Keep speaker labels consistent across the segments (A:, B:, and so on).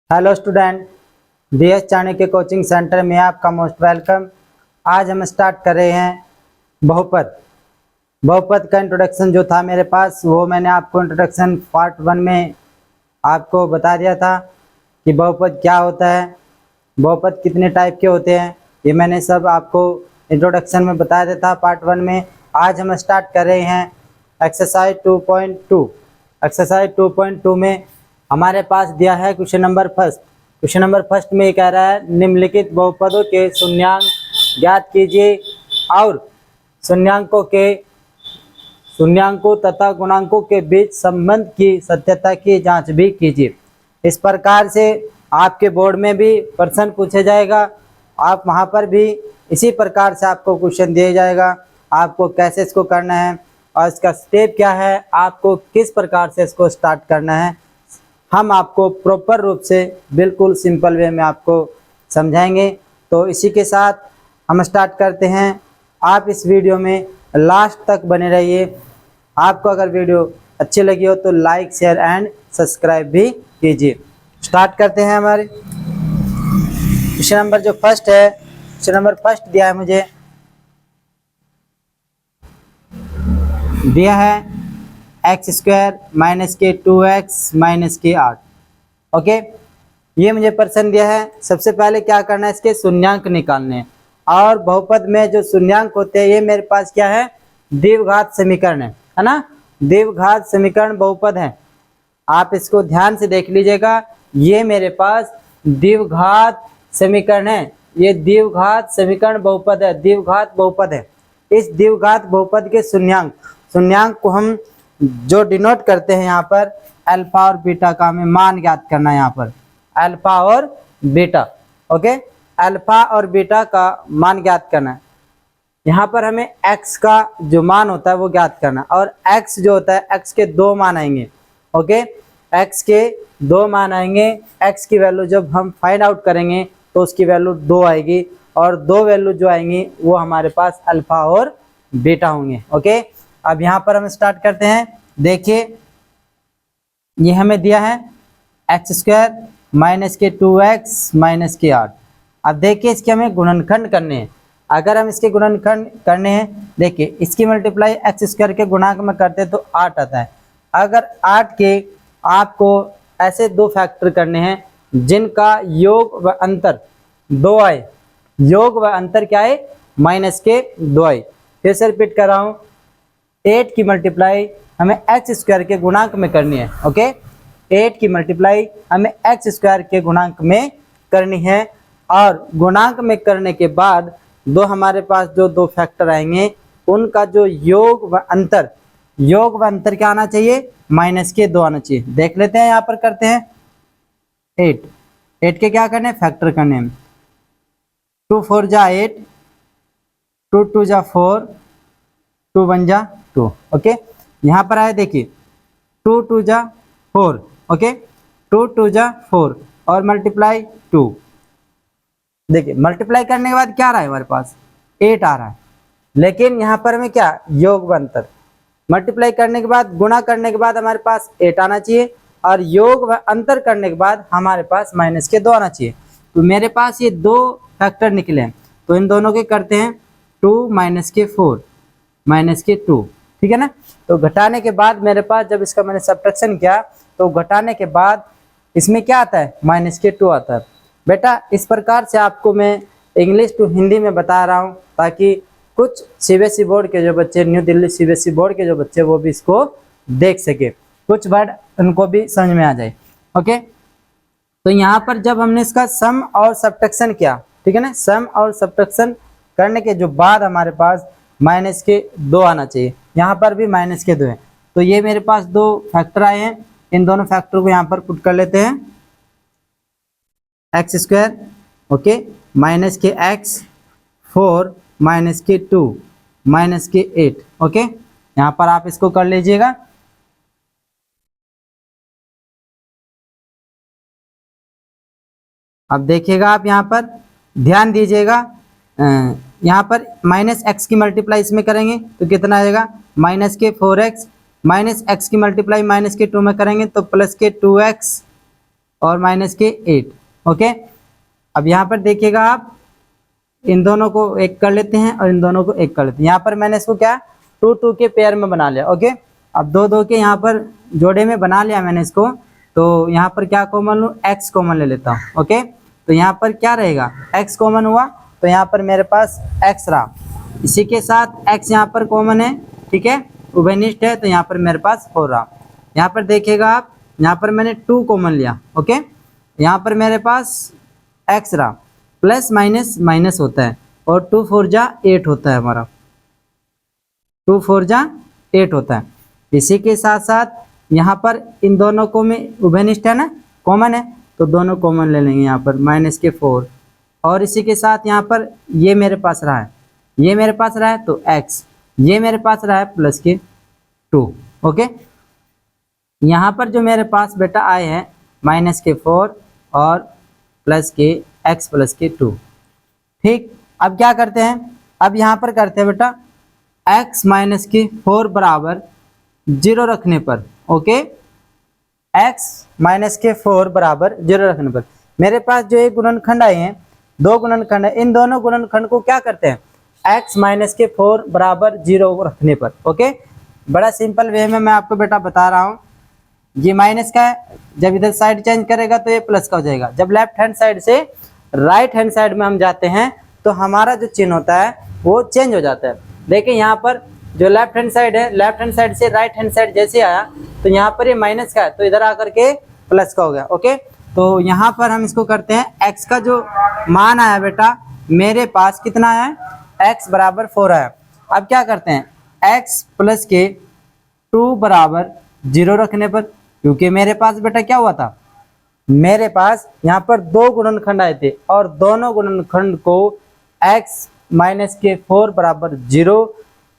A: Hello student, DS Chanakya coaching centre में आपका most welcome. आज हम स्टार्ट कर रहे हैं बहुपद। बहुपद का इंट्रोडक्शन जो था मेरे पास, वो मैंने आपको इंट्रोडक्शन पार्ट 1 में आपको बता दिया था कि बहुपद क्या होता है, बहुपद कितने टाइप के होते हैं, ये मैंने सब आपको इंट्रोडक्शन में बताया दिया था पार्ट 1 में। आज हम स्टार्ट कर रहे हैं एक्सरसाइज 2.2। एक्सरसाइज 2.2 में हमारे पास दिया है question number first. Question number first में कह रहा है निम्नलिखित बहुपदों के शून्यांक ज्ञात कीजिए और शून्यांकों तथा गुणांकों के बीच संबंध की सत्यता की जांच भी कीजिए। इस प्रकार से आपके बोर्ड में भी प्रश्न पूछा जाएगा, आप वहां पर भी इसी प्रकार से आपको क्वेश्चन दिया जाएगा। आपको कैसे इसको करना है और इसका स्टेप क्या है, आपको किस प्रकार से इसको स्टार्ट करना है, हम आपको प्रॉपर रूप से बिल्कुल सिंपल वे में आपको समझाएंगे। तो इसी के साथ हम स्टार्ट करते हैं। आप इस वीडियो में लास्ट तक बने रहिए। आपको अगर वीडियो अच्छी लगी हो तो लाइक, शेयर एंड सब्सक्राइब भी कीजिए। स्टार्ट करते हैं। हमारे क्वेश्चन नंबर जो फर्स्ट है, क्वेश्चन नंबर फर्स्ट दिया है मुझे, दिया है एक्स स्क्वायर माइनस के 2x माइनस के 8। ओके, ये मुझे प्रश्न दिया है। सबसे पहले क्या करना है, इसके शून्यांक निकालने हैं। और बहुपद में जो शून्यांक होते हैं, ये मेरे पास क्या है, द्विघात समीकरण है ना। द्विघात समीकरण बहुपद है, आप इसको ध्यान से देख लीजिएगा। ये मेरे पास द्विघात समीकरण है, ये द्विघात समीकरण बहुपद है, द्विघात बहुपद है। इस द्विघात बहुपद के शून्यांक को हम जो डिनोट करते हैं यहाँ पर अल्फा और बीटा का हमें मान ज्ञात करना है। यहाँ पर अल्फा और बीटा, ओके, अल्फा और बीटा का मान ज्ञात करना है। यहाँ पर हमें x का जो मान होता है वो ज्ञात करना है, और x जो होता है, x के दो मान आएंगे। ओके, x के दो मान आएंगे। x की वैल्यू जब हम फाइंड आउट करेंगे तो उसकी वैल्यू 2 आएगी, और 2 वैल्यू जो आएंगी वो हमारे पास अल्फा और बीटा होंगे। ओके, अब यहाँ पर हम स्टार्ट करते हैं। देखिए, ये हमें दिया है एक्स स्क्वायर माइनस के 2x माइनस के 8। अब देखिए, इसके हमें गुणनखंड करने हैं। अगर हम इसके गुणनखंड करने हैं, देखिए इसकी मल्टीप्लाई एक्स स्क्वायर के गुणांक में करते हैं तो 8 आता है। अगर 8 के आपको ऐसे दो फैक्टर करने हैं जिनका योग व अंतर 2 आए, योग व अंतर क्या है, माइनस के 2 आए। फिर से रिपीट कर रहा हूँ, 8 की मल्टीप्लाई हमें एक्स स्क्वायर के गुणांक में करनी है। ओके, 8 की मल्टीप्लाई हमें एक्स स्क्वायर के गुणांक में करनी है, और गुणांक में करने के बाद दो हमारे पास जो दो फैक्टर आएंगे उनका जो योग व अंतर क्या आना चाहिए, माइनस के 2 आना चाहिए। देख लेते हैं, यहाँ पर करते हैं 8 के क्या करने, फैक्टर करने हैं। 2 4 जा 8, 2 2 जा 4, 2 1 जा 2। ओके, यहाँ पर आए, देखिए 2 2 जा 4। ओके, 2 2 जा 4 और मल्टीप्लाई 2। देखिए मल्टीप्लाई करने के बाद क्या आ रहा है, हमारे पास 8 आ रहा है। लेकिन यहाँ पर हमें क्या, योग व अंतर, मल्टीप्लाई करने के बाद, गुणा करने के बाद हमारे पास 8 आना चाहिए, और योग व अंतर करने के बाद हमारे पास माइनस के 2 आना चाहिए। तो मेरे पास ये दो फैक्टर निकले हैं, तो इन दोनों के करते हैं 2 माइनस के 4 माइनस के 2, ठीक है ना। तो घटाने के बाद मेरे पास, जब इसका मैंने सब्ट्रैक्शन किया तो घटाने के बाद इसमें क्या आता है, माइनस के 2 आता है। बेटा इस प्रकार से आपको मैं इंग्लिश टू हिंदी में बता रहा हूँ, ताकि कुछ CBSE बोर्ड के जो बच्चे, न्यू दिल्ली CBSE बोर्ड के जो बच्चे, वो भी इसको देख सके, कुछ वर्ड उनको भी समझ में आ जाए। ओके, तो यहाँ पर जब हमने इसका सम और सब्ट्रैक्शन किया, ठीक है ना, सम और सब्ट्रैक्शन करने के जो बाद हमारे पास माइनस के 2 आना चाहिए। यहाँ पर भी माइनस के 2 है, तो ये मेरे पास दो फैक्टर आए हैं। इन दोनों फैक्टर को यहाँ पर पुट कर लेते हैं। एक्स स्क्वायर, ओके, माइनस के x 4 माइनस के 2 माइनस के 8। ओके, यहाँ पर आप इसको कर लीजिएगा। अब देखिएगा, आप यहाँ पर ध्यान दीजिएगा, यहाँ पर माइनस एक्स की मल्टीप्लाई इसमें करेंगे तो कितना आएगा, माइनस के 4x, माइनस एक्स की मल्टीप्लाई माइनस के 2 में करेंगे तो प्लस के 2x और माइनस के 8। ओके, अब यहाँ पर देखिएगा आप, इन दोनों को एक कर लेते हैं और इन दोनों को एक कर लेते हैं। यहाँ पर मैंने इसको क्या 2 2 के पेयर में बना लिया। ओके, अब 2 2 के यहाँ पर जोड़े में बना लिया मैंने इसको, तो यहाँ पर क्या कॉमन लूँ, x कॉमन ले लेता हूँ। ओके, तो यहाँ पर क्या रहेगा, x कॉमन हुआ तो यहाँ पर मेरे पास x रहा, इसी के साथ x यहाँ पर कॉमन है, ठीक है, उभयनिष्ठ है, तो यहाँ पर मेरे पास 4 रहा। यहाँ पर देखिएगा आप, यहाँ पर मैंने 2 कॉमन लिया। ओके, यहाँ पर मेरे पास x रहा, प्लस माइनस माइनस होता है और 2 4 जा 8 होता है हमारा, 2 4 जा 8 होता है। इसी के साथ साथ यहाँ पर इन दोनों को में उभयनिष्ठ है ना, कॉमन है, तो दोनों कॉमन ले लेंगे यहाँ पर, माइनस के 4, और इसी के साथ यहाँ पर ये मेरे पास रहा है, ये मेरे पास रहा है तो x, ये मेरे पास रहा है प्लस के 2। ओके, यहाँ पर जो मेरे पास बेटा आए हैं माइनस के 4 और प्लस के x प्लस के 2। ठीक, अब क्या करते हैं, अब यहाँ पर करते हैं बेटा x माइनस के 4 बराबर 0 रखने पर। ओके, x माइनस के 4 बराबर 0 रखने पर मेरे पास जो एक गुणनखंड आए हैं, 2 गुणनखंड है, इन दोनों गुणनखंड को क्या करते हैं, x माइनस के 4 बराबर 0 रखने पर। ओके, बड़ा सिंपल वे में मैं आपको बेटा बता रहा हूँ। ये माइनस का है, जब इधर साइड चेंज करेगा तो ये प्लस का हो जाएगा। जब लेफ्ट हैंड साइड से राइट हैंड साइड में हम जाते हैं तो हमारा जो चिन्ह होता है वो चेंज हो जाता है। देखिए यहाँ पर जो लेफ्ट हैंड साइड है, लेफ्ट हैंड साइड से राइट हैंड साइड जैसे आया तो यहाँ पर ये माइनस का है, तो इधर आकर के प्लस का हो गया। ओके, तो यहाँ पर हम इसको करते हैं, x का जो मान आया बेटा मेरे पास कितना आया है, x बराबर 4 आया। अब क्या करते हैं, x प्लस के 2 बराबर 0 रखने पर, क्योंकि मेरे पास बेटा क्या हुआ था, मेरे पास यहाँ पर 2 गुणनखंड आए थे और दोनों गुणनखंड को x माइनस के 4 बराबर 0,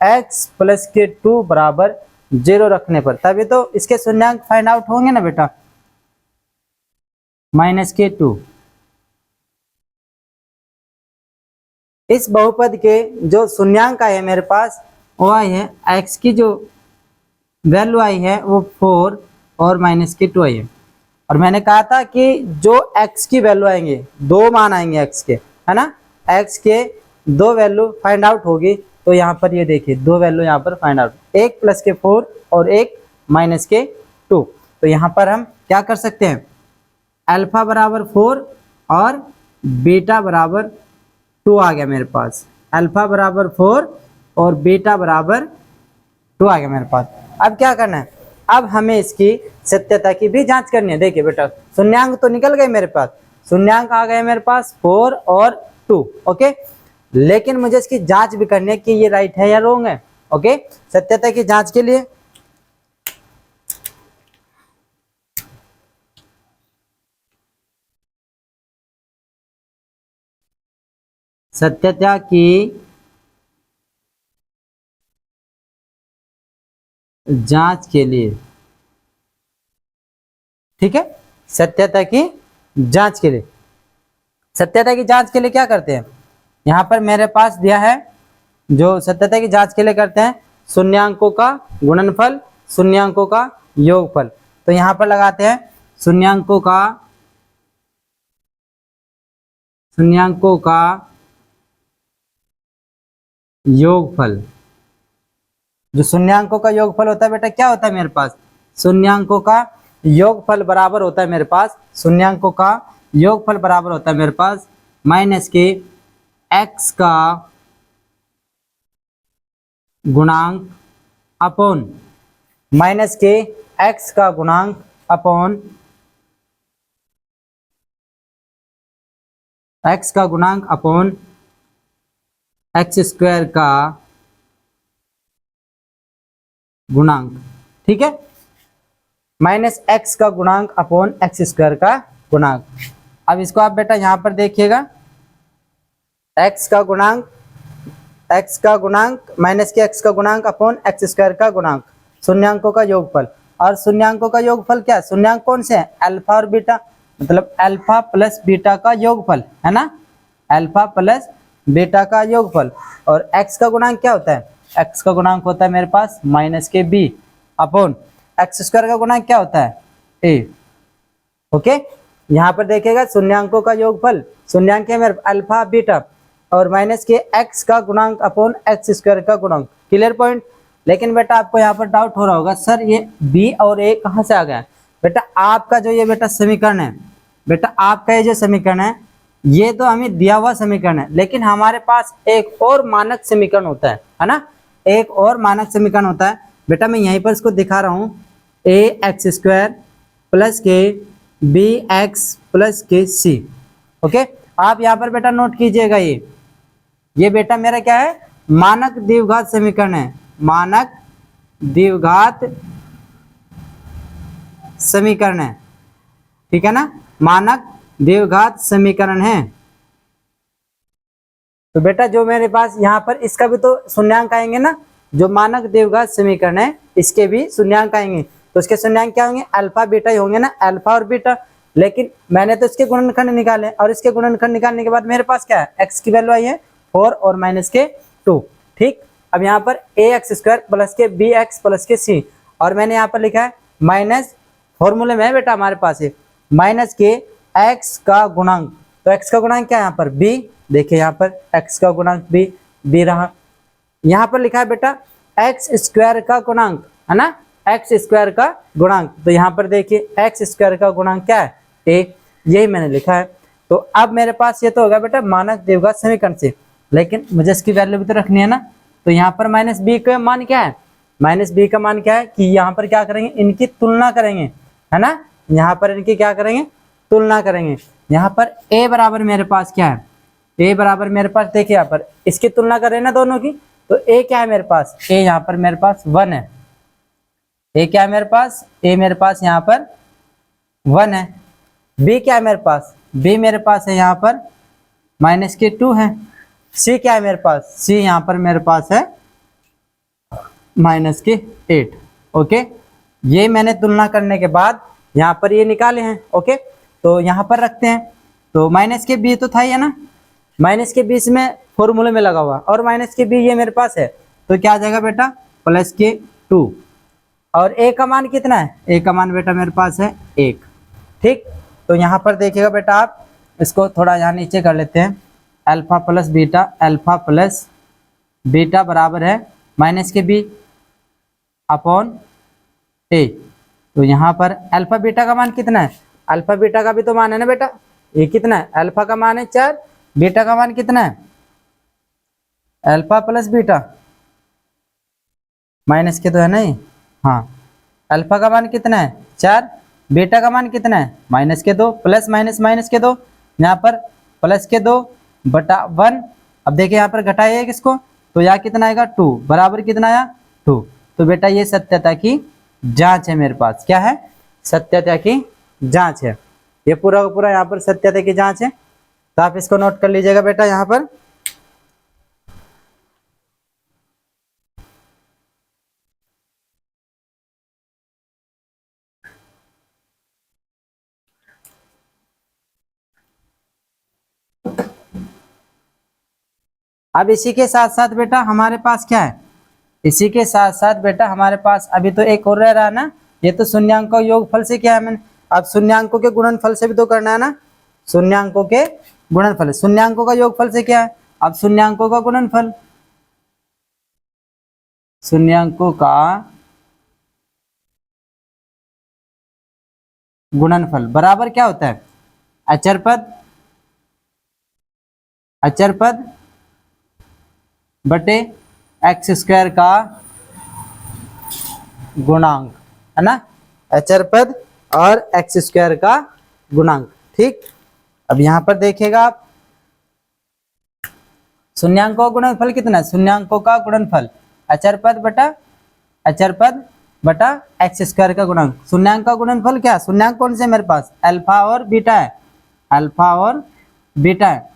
A: x प्लस के 2 बराबर 0 रखने पर, तभी तो इसके शून्यांक फाइंड आउट होंगे ना बेटा। माइनस के 2, इस बहुपद के जो शून्यांक आए हैं मेरे पास वो आई है, x की जो वैल्यू आई है वो 4 और माइनस के 2 आई है। और मैंने कहा था कि जो x की वैल्यू आएंगे, 2 मान आएंगे x के, है ना, x के 2 वैल्यू फाइंड आउट होगी, तो यहाँ पर ये देखिए 2 वैल्यू यहाँ पर फाइंड आउट, एक प्लस के 4 और एक माइनस के 2। तो यहाँ पर हम क्या कर सकते हैं, अल्फा बराबर 4 और बीटा बराबर 2 आ गया मेरे पास, अल्फा बराबर 4 और बीटा बराबर 2 आ गया मेरे पास। अब क्या करना है, अब हमें इसकी सत्यता की भी जांच करनी है। देखिए बेटा शून्यांक तो निकल गए मेरे पास, शून्यांक आ गए मेरे पास 4 और 2। ओके, लेकिन मुझे इसकी जांच भी करनी है कि ये राइट है या रॉन्ग है। ओके, सत्यता की जांच के लिए सत्यता की जांच के लिए, ठीक है, सत्यता की जांच के लिए, सत्यता की जांच के लिए क्या करते हैं, यहाँ पर मेरे पास दिया है जो सत्यता की जांच के लिए करते हैं, शून्यांकों का गुणनफल, शून्यांकों का योगफल। तो यहाँ पर लगाते हैं शून्यांकों का योगफल। जो शून्यांकों का योगफल होता है बेटा क्या होता है मेरे पास, शून्यांकों का योगफल बराबर होता है मेरे पास, शून्यांकों का योगफल बराबर होता है मेरे पास माइनस के x का गुणांक अपॉन, माइनस के x का गुणांक अपॉन x का गुणांक अपॉन x स्क्वायर का गुणांक। ठीक है, माइनस x का गुणांक अपॉन x स्क्वायर का गुणांक। अब इसको आप बेटा यहां पर देखिएगा, x का गुणांक माइनस के x का गुणांक अपॉन x स्क्वायर का गुणांक, शून्यांकों का योगफल। और शून्यांकों का योगफल क्या, शून्यांक कौन से हैं, अल्फा और बीटा, मतलब अल्फा प्लस बीटा का योगफल है ना, अल्फा प्लस बीटा का योगफल। और x का गुणांक क्या होता है, x का गुणांक होता है मेरे पास माइनस के b अपॉन x स्क्वायर का गुणांक क्या होता है a। ओके, यहाँ पर देखिएगा शून्यांकों का योगफल, शून्यांक है मेरे अल्फा बीटा और माइनस के एक्स का गुणांक अपॉन एक्स स्क्वायर का गुणांक। Clear point. लेकिन बेटा आपको यहाँ पर डाउट हो रहा होगा, सर ये बी और ए कहाँ से आ गया। बेटा आपका जो ये बेटा समीकरण है, बेटा आपका ये जो समीकरण है ये तो हमें दिया हुआ समीकरण है, लेकिन हमारे पास एक और मानक समीकरण होता है ना, एक और मानक समीकरण होता है। बेटा मैं यहीं पर इसको दिखा रहा हूँ, ए एक्स स्क्वायर प्लस के बी एक्स प्लस के सी। ओके, आप यहाँ पर बेटा नोट कीजिएगा, ये बेटा मेरा क्या है, मानक द्विघात समीकरण है, मानक द्विघात समीकरण है, ठीक है ना, मानक द्विघात समीकरण है। तो बेटा जो मेरे पास यहाँ पर इसका भी तो शून्यांक आएंगे ना, जो मानक द्विघात समीकरण है इसके भी शून्यांक आएंगे, तो उसके शून्यांक क्या होंगे, अल्फा बीटा ही होंगे ना, अल्फा और बीटा। लेकिन मैंने तो इसके गुणनखंड निकाले और इसके गुणनखंड निकालने के बाद मेरे पास क्या है, एक्स की वैल्यू आई है 4 और माइनस के 2। ठीक, अब यहाँ पर ए एक्स स्क्वायर प्लस के बी एक्स प्लस के सी, और मैंने यहाँ पर लिखा है माइनस, फॉर्मूले में है बेटा हमारे पास है माइनस के एक्स का गुणांक, तो एक्स का गुणांक क्या है यहाँ पर बी, देखिए यहाँ पर एक्स का गुणांक बी रहा। यहाँ पर लिखा है बेटा एक्स स्क्वायर का गुणांक, है ना, एक्स स्क्वायर का गुणांक, तो यहाँ पर देखिए एक्स स्क्वायर का गुणांक क्या है, एक, यही मैंने लिखा है। तो अब मेरे पास ये तो होगा बेटा मानक द्विघात समीकरण से, लेकिन मुझे इसकी वैल्यू भी तो रखनी है ना, तो यहाँ पर माइनस बी का मान क्या है, माइनस बी का मान क्या है कि यहाँ पर क्या करेंगे, इनकी तुलना करेंगे, है ना, यहाँ पर इनकी क्या करेंगे, तुलना करेंगे। यहाँ पर a बराबर मेरे पास क्या है, a बराबर मेरे पास देखिए यहाँ पर इसकी तुलना करें ना दोनों की, तो a क्या है मेरे पास, a यहाँ पर मेरे पास 1 है, a क्या है मेरे पास, a मेरे पास यहाँ पर 1 है। b क्या है मेरे पास, b मेरे पास है यहाँ पर माइनस के 2 है। c क्या है मेरे पास, c यहाँ पर मेरे पास है माइनस के 8। ओके, ये मैंने तुलना करने के बाद यहाँ पर ये निकाले हैं। ओके, तो यहाँ पर रखते हैं, तो माइनस के बी तो था ही है ना, माइनस के 20 में फॉर्मूले में लगा हुआ, और माइनस के बी ये मेरे पास है, तो क्या आ जाएगा बेटा प्लस के 2, और ए का मान कितना है, ए का मान बेटा मेरे पास है 1। ठीक, तो यहाँ पर देखिएगा बेटा आप इसको थोड़ा यहाँ नीचे कर लेते हैं, alpha plus beta, alpha plus beta बराबर है माइनस के बी अपॉन ए। तो यहाँ पर अल्फा बीटा का मान कितना है, अल्फा बीटा का भी तो मान है ना बेटा, ये कितना है, अल्फा का मान है 4, बीटा का मान कितना है, अल्फा प्लस बीटा माइनस के तो है नहीं, हाँ, अल्फा का मान कितना है 4, बीटा का मान कितना है माइनस के 2, प्लस माइनस माइनस के 2, यहाँ पर प्लस के 2 बटा 1। अब देखिए यहाँ पर घटाइए किसको, तो यहाँ कितना आएगा 2 बराबर कितना आया 2। तो बेटा ये सत्यता की जांच है मेरे पास, क्या है, सत्यता की जांच है, ये पूरा का पूरा यहाँ पर सत्यता की जांच है। तो आप इसको नोट कर लीजिएगा बेटा यहाँ पर। अब इसी के साथ साथ बेटा हमारे पास क्या है, इसी के साथ साथ बेटा हमारे पास अभी तो एक और रह रहा है ना, ये तो शून्यांकों का योगफल से क्या है, मैंने अब शून्यांकों के गुणनफल से भी तो करना है ना, शून्यांकों के गुणनफल, शून्यांकों का योगफल से क्या है, अब शून्यांकों का गुणनफल, शून्यांकों का गुणनफल बराबर क्या होता है, अचर पद, अचर पद बटे एक्स स्क्वायर का गुणांक, है ना, अचर पद और एक्स स्क्वायर का गुणांक। ठीक, अब यहां पर देखिएगा आप शून्यांकों का गुणनफल कितना है, शून्यांकों का गुणनफल अचर पद बटा एक्स स्क्वायर का गुणांक। शून्यांक का गुणनफल क्या है, शून्यांक कौन से मेरे पास, अल्फा और बीटा है, अल्फा और बीटा है।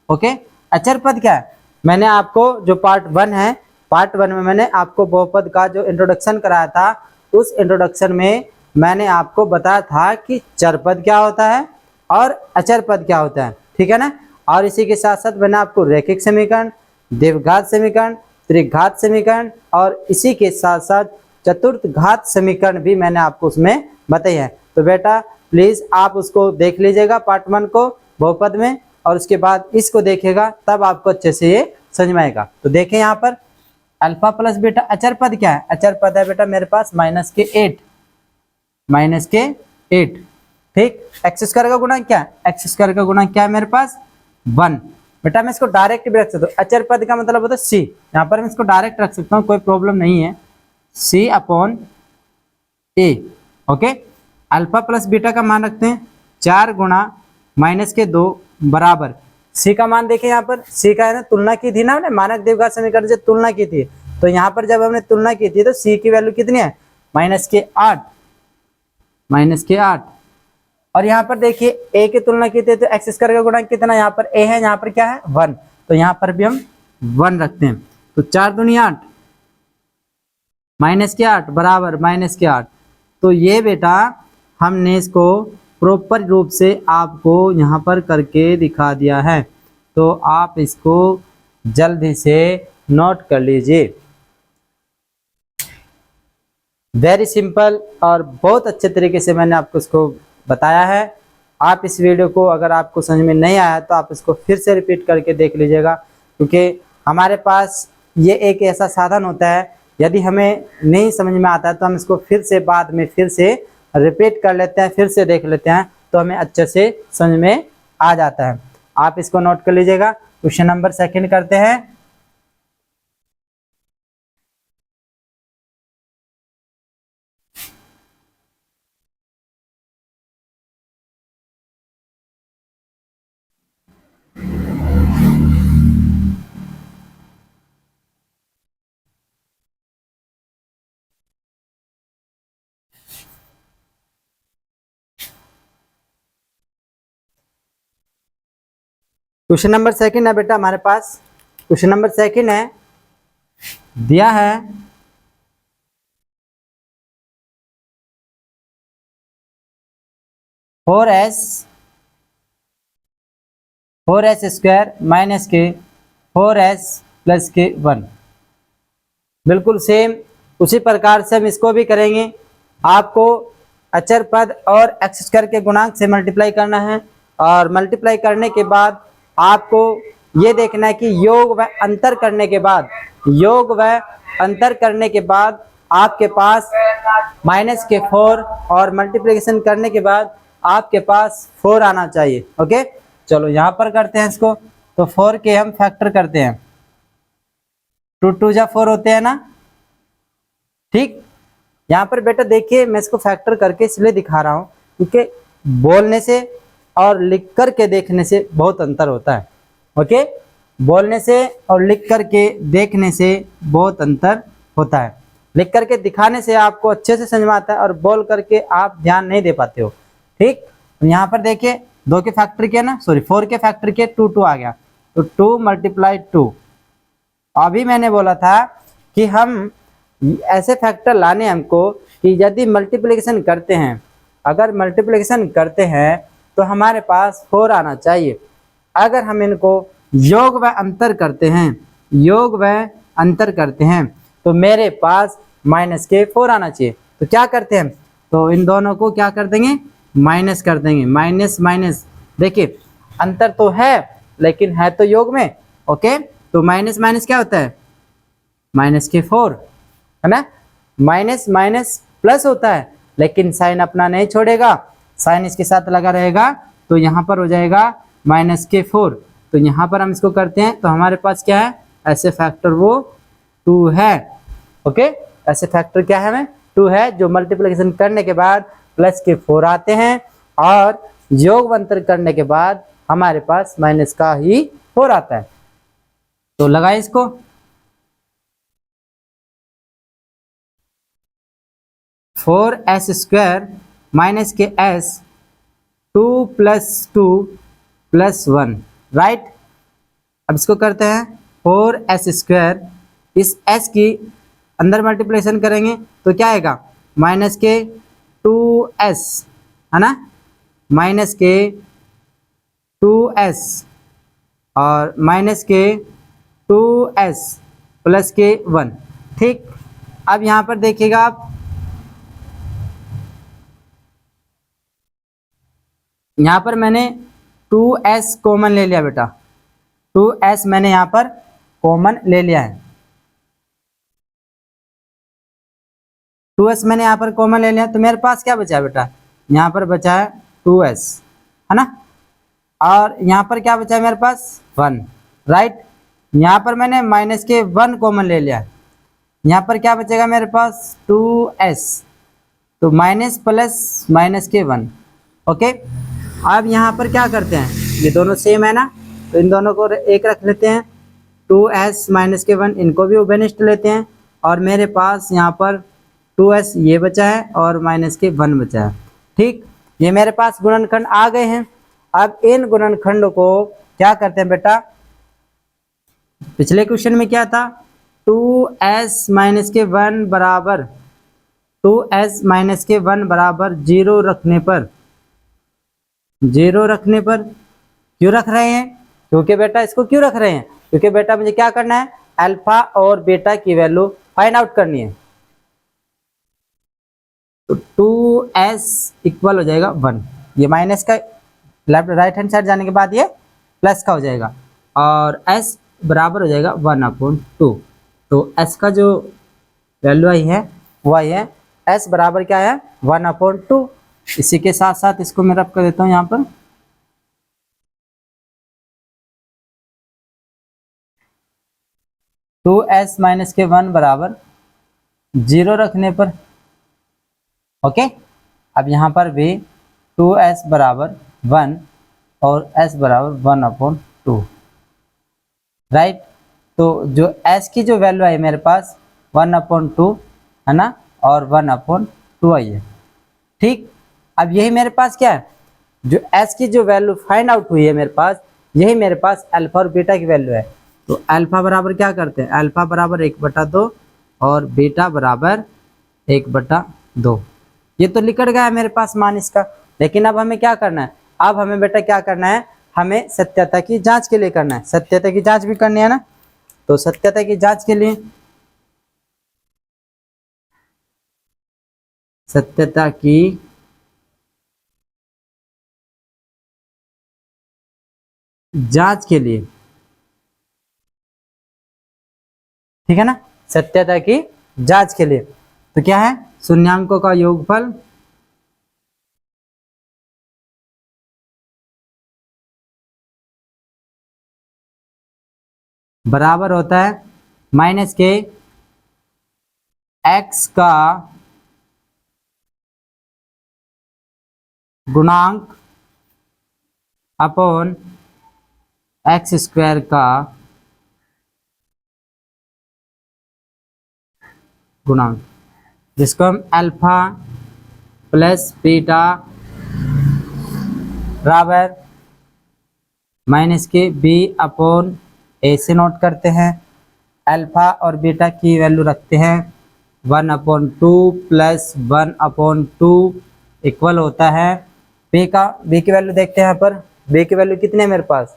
A: ओके, अचर पद क्या है, मैंने आपको जो पार्ट 1 है, पार्ट 1 में मैंने आपको बहुपद का जो इंट्रोडक्शन कराया था, उस इंट्रोडक्शन में मैंने आपको बताया था कि चर पद क्या होता है और अचर पद क्या होता है, ठीक है ना। और इसी के साथ साथ मैंने आपको रैखिक समीकरण, द्विघात समीकरण, त्रिघात समीकरण और इसी के साथ साथ चतुर्थ घात समीकरण भी मैंने आपको उसमें बताई है। तो बेटा प्लीज आप उसको देख लीजिएगा पार्ट 1 को बहुपद में, और उसके बाद इसको देखेगा तब आपको अच्छे से ये समझ में आएगा। तो देखें यहाँ पर अल्फा प्लस बीटा, अचर पद क्या है? अचर पद है बेटा मेरे पास -8, -8, ठीक। एक्स स्क्वायर का गुणा क्या है? एक्स स्क्वायर का गुणा क्या है मेरे पास? 1। बेटा मैं इसको डायरेक्ट भी रख सकता हूँ, अचर पद का मतलब होता है सी, यहाँ पर मैं इसको डायरेक्ट रख सकता हूँ, कोई प्रॉब्लम नहीं है, C/A। Okay, alpha plus beta का मान रखते हैं 4 गुणा -2 बराबर, सी का मान देखें यहाँ पर, सी का है ना तुलना की थी ना हमने, मानक देवघर समीकरण से तुलना की थी, तो यहाँ पर जब हमने तुलना की थी तो सी की वैल्यू कितनी है? -8। और यहाँ पर देखिए ए की तुलना की थी तो एक्स स्क्वायर का गुणा कितना, यहाँ पर ए है, यहाँ पर क्या है 1, तो यहाँ पर भी हम 1 रखते हैं। तो 4 दूनी 8, -8 बराबर -8। तो ये बेटा हमने इसको प्रॉपर रूप से आपको यहाँ पर करके दिखा दिया है, तो आप इसको जल्दी से नोट कर लीजिए। वेरी सिंपल और बहुत अच्छे तरीके से मैंने आपको इसको बताया है। आप इस वीडियो को अगर आपको समझ में नहीं आया तो आप इसको फिर से रिपीट करके देख लीजिएगा, क्योंकि हमारे पास ये एक ऐसा साधन होता है, यदि हमें नहीं समझ में आता है तो हम इसको फिर से बाद में फिर से रिपीट कर लेते हैं, फिर से देख लेते हैं, तो हमें अच्छे से समझ में आ जाता है। आप इसको नोट कर लीजिएगा। क्वेश्चन नंबर 2 करते हैं। क्वेश्चन नंबर 2 है बेटा हमारे पास। क्वेश्चन नंबर 2 है, दिया है 4s स्क्वायर माइनस के 4s प्लस के 1। बिल्कुल सेम उसी प्रकार से हम इसको भी करेंगे। आपको अचर पद और एक्स स्क्वायर के गुणांक से मल्टीप्लाई करना है, और मल्टीप्लाई करने के बाद आपको ये देखना है कि योग व अंतर करने के बाद, आपके पास -4 और मल्टीप्लिकेशन करने के बाद आपके पास 4 आना चाहिए। ओके, चलो यहाँ पर करते हैं इसको। तो 4 के हम फैक्टर करते हैं, 2 2 जा 4 होते हैं ना, ठीक। यहाँ पर बेटा देखिए मैं इसको फैक्टर करके इसलिए दिखा रहा हूँ क्योंकि बोलने से और लिख कर के देखने से बहुत अंतर होता है। ओके, बोलने से और लिख कर के देखने से बहुत अंतर होता है। लिख करके दिखाने से आपको अच्छे से समझ में आता है, और बोल करके आप ध्यान नहीं दे पाते हो, ठीक। यहाँ पर देखिए 2 के फैक्टर किया ना, सॉरी 4 के फैक्टर किया, 2 2 आ गया, तो 2 × 2। अभी मैंने बोला था कि हम ऐसे फैक्टर लाने हमको कि यदि मल्टीप्लिकेशन करते हैं, अगर मल्टीप्लिकेशन करते हैं तो हमारे पास 4 आना चाहिए। अगर हम इनको योग व अंतर करते हैं, तो मेरे पास -4 आना चाहिए। तो क्या करते हैं, तो इन दोनों को क्या कर देंगे, माइनस कर देंगे, माइनस माइनस। देखिए अंतर तो है लेकिन है तो योग में। ओके, तो माइनस माइनस क्या होता है, -4 है ना, माइनस माइनस प्लस होता है, लेकिन साइन अपना नहीं छोड़ेगा, साइन इसके साथ लगा रहेगा, तो यहाँ पर हो जाएगा -4। तो यहाँ पर हम इसको करते हैं तो हमारे पास क्या है, ऐसे फैक्टर वो 2 है। ओके, ऐसे फैक्टर क्या है, हमें 2 है, जो मल्टीप्लिकेशन करने के बाद +4 आते हैं, और योग अंतर करने के बाद हमारे पास -4 आता है। तो लगाए इसको, -4s स्क्वायर माइनस के s 2 + 2 + 1, राइट। अब इसको करते हैं 4s स्क्वायर, इस s की अंदर मल्टीप्लिकेशन करेंगे तो क्या आएगा, -2s है ना, -2s और -2s प्लस के 1, ठीक। अब यहाँ पर देखिएगा आप, यहाँ पर मैंने 2s कॉमन ले लिया बेटा, 2s मैंने यहाँ पर कॉमन ले लिया है, 2s मैंने यहाँ पर कॉमन ले लिया, तो मेरे पास क्या बचा है बेटा, यहाँ पर बचा है 2s, है ना, और यहाँ पर क्या बचा है मेरे पास 1, राइट। यहाँ पर मैंने माइनस के 1 कॉमन ले लिया, यहाँ पर क्या बचेगा मेरे पास 2s, तो माइनस प्लस माइनस के 1, ओके। अब यहाँ पर क्या करते हैं, ये दोनों सेम है ना, तो इन दोनों को एक रख लेते हैं, 2s माइनस के 1 इनको भी उभयनिष्ठ लेते हैं, और मेरे पास यहाँ पर 2s ये बचा है और माइनस के 1 बचा है, ठीक। ये मेरे पास गुणनखंड आ गए हैं। अब इन गुणनखंड को क्या करते हैं बेटा, पिछले क्वेश्चन में क्या था, 2s माइनस के 1 बराबर 2s माइनस के 1 बराबर 0 रखने पर, 0 रखने पर क्यों रख रहे हैं, क्योंकि बेटा इसको क्यों रख रहे हैं, क्योंकि बेटा मुझे क्या करना है, अल्फा और बीटा की वैल्यू फाइंड आउट करनी है। तो 2s इक्वल हो जाएगा 1, ये माइनस का लेफ्ट राइट हैंड साइड जाने के बाद ये प्लस का हो जाएगा, और s बराबर हो जाएगा 1/2। तो s का जो वैल्यू आई है वो आई है, s बराबर क्या है 1/2। इसी के साथ साथ इसको मैं रब कर देता हूँ यहाँ पर, टू एस माइनस के 1 बराबर 0 रखने पर, ओके। अब यहाँ पर भी 2s बराबर 1 और s बराबर 1/2, राइट। तो जो s की जो वैल्यू आई मेरे पास 1/2 है ना, और 1/2 आई है, ठीक। अब यही मेरे पास क्या है, जो s की जो वैल्यू फाइंड आउट हुई है मेरे पास, यही मेरे पास अल्फा और बीटा की वैल्यू है। तो अल्फा बराबर क्या करते हैं, अल्फा बराबर 1/2 और बीटा बराबर 1/2। ये तो निकल गया है मेरे पास मान इसका, लेकिन अब हमें क्या करना है, अब हमें बेटा क्या करना है, हमें सत्यता की जांच के लिए करना है, सत्यता की जांच भी करनी है ना। तो सत्यता की जांच के लिए, सत्यता की जांच के लिए, ठीक है ना, सत्यता की जांच के लिए तो क्या है, शून्यांकों का योगफल बराबर होता है माइनस के x का गुणांक अपॉन x स्क्वायर का गुणांक, जिसको हम अल्फा प्लस बीटा बराबर माइनस के b/a से नोट करते हैं। अल्फा और बीटा की वैल्यू रखते हैं 1/2 प्लस 1/2 इक्वल होता है b की वैल्यू देखते हैं। यहाँ पर b की वैल्यू कितनी है मेरे पास,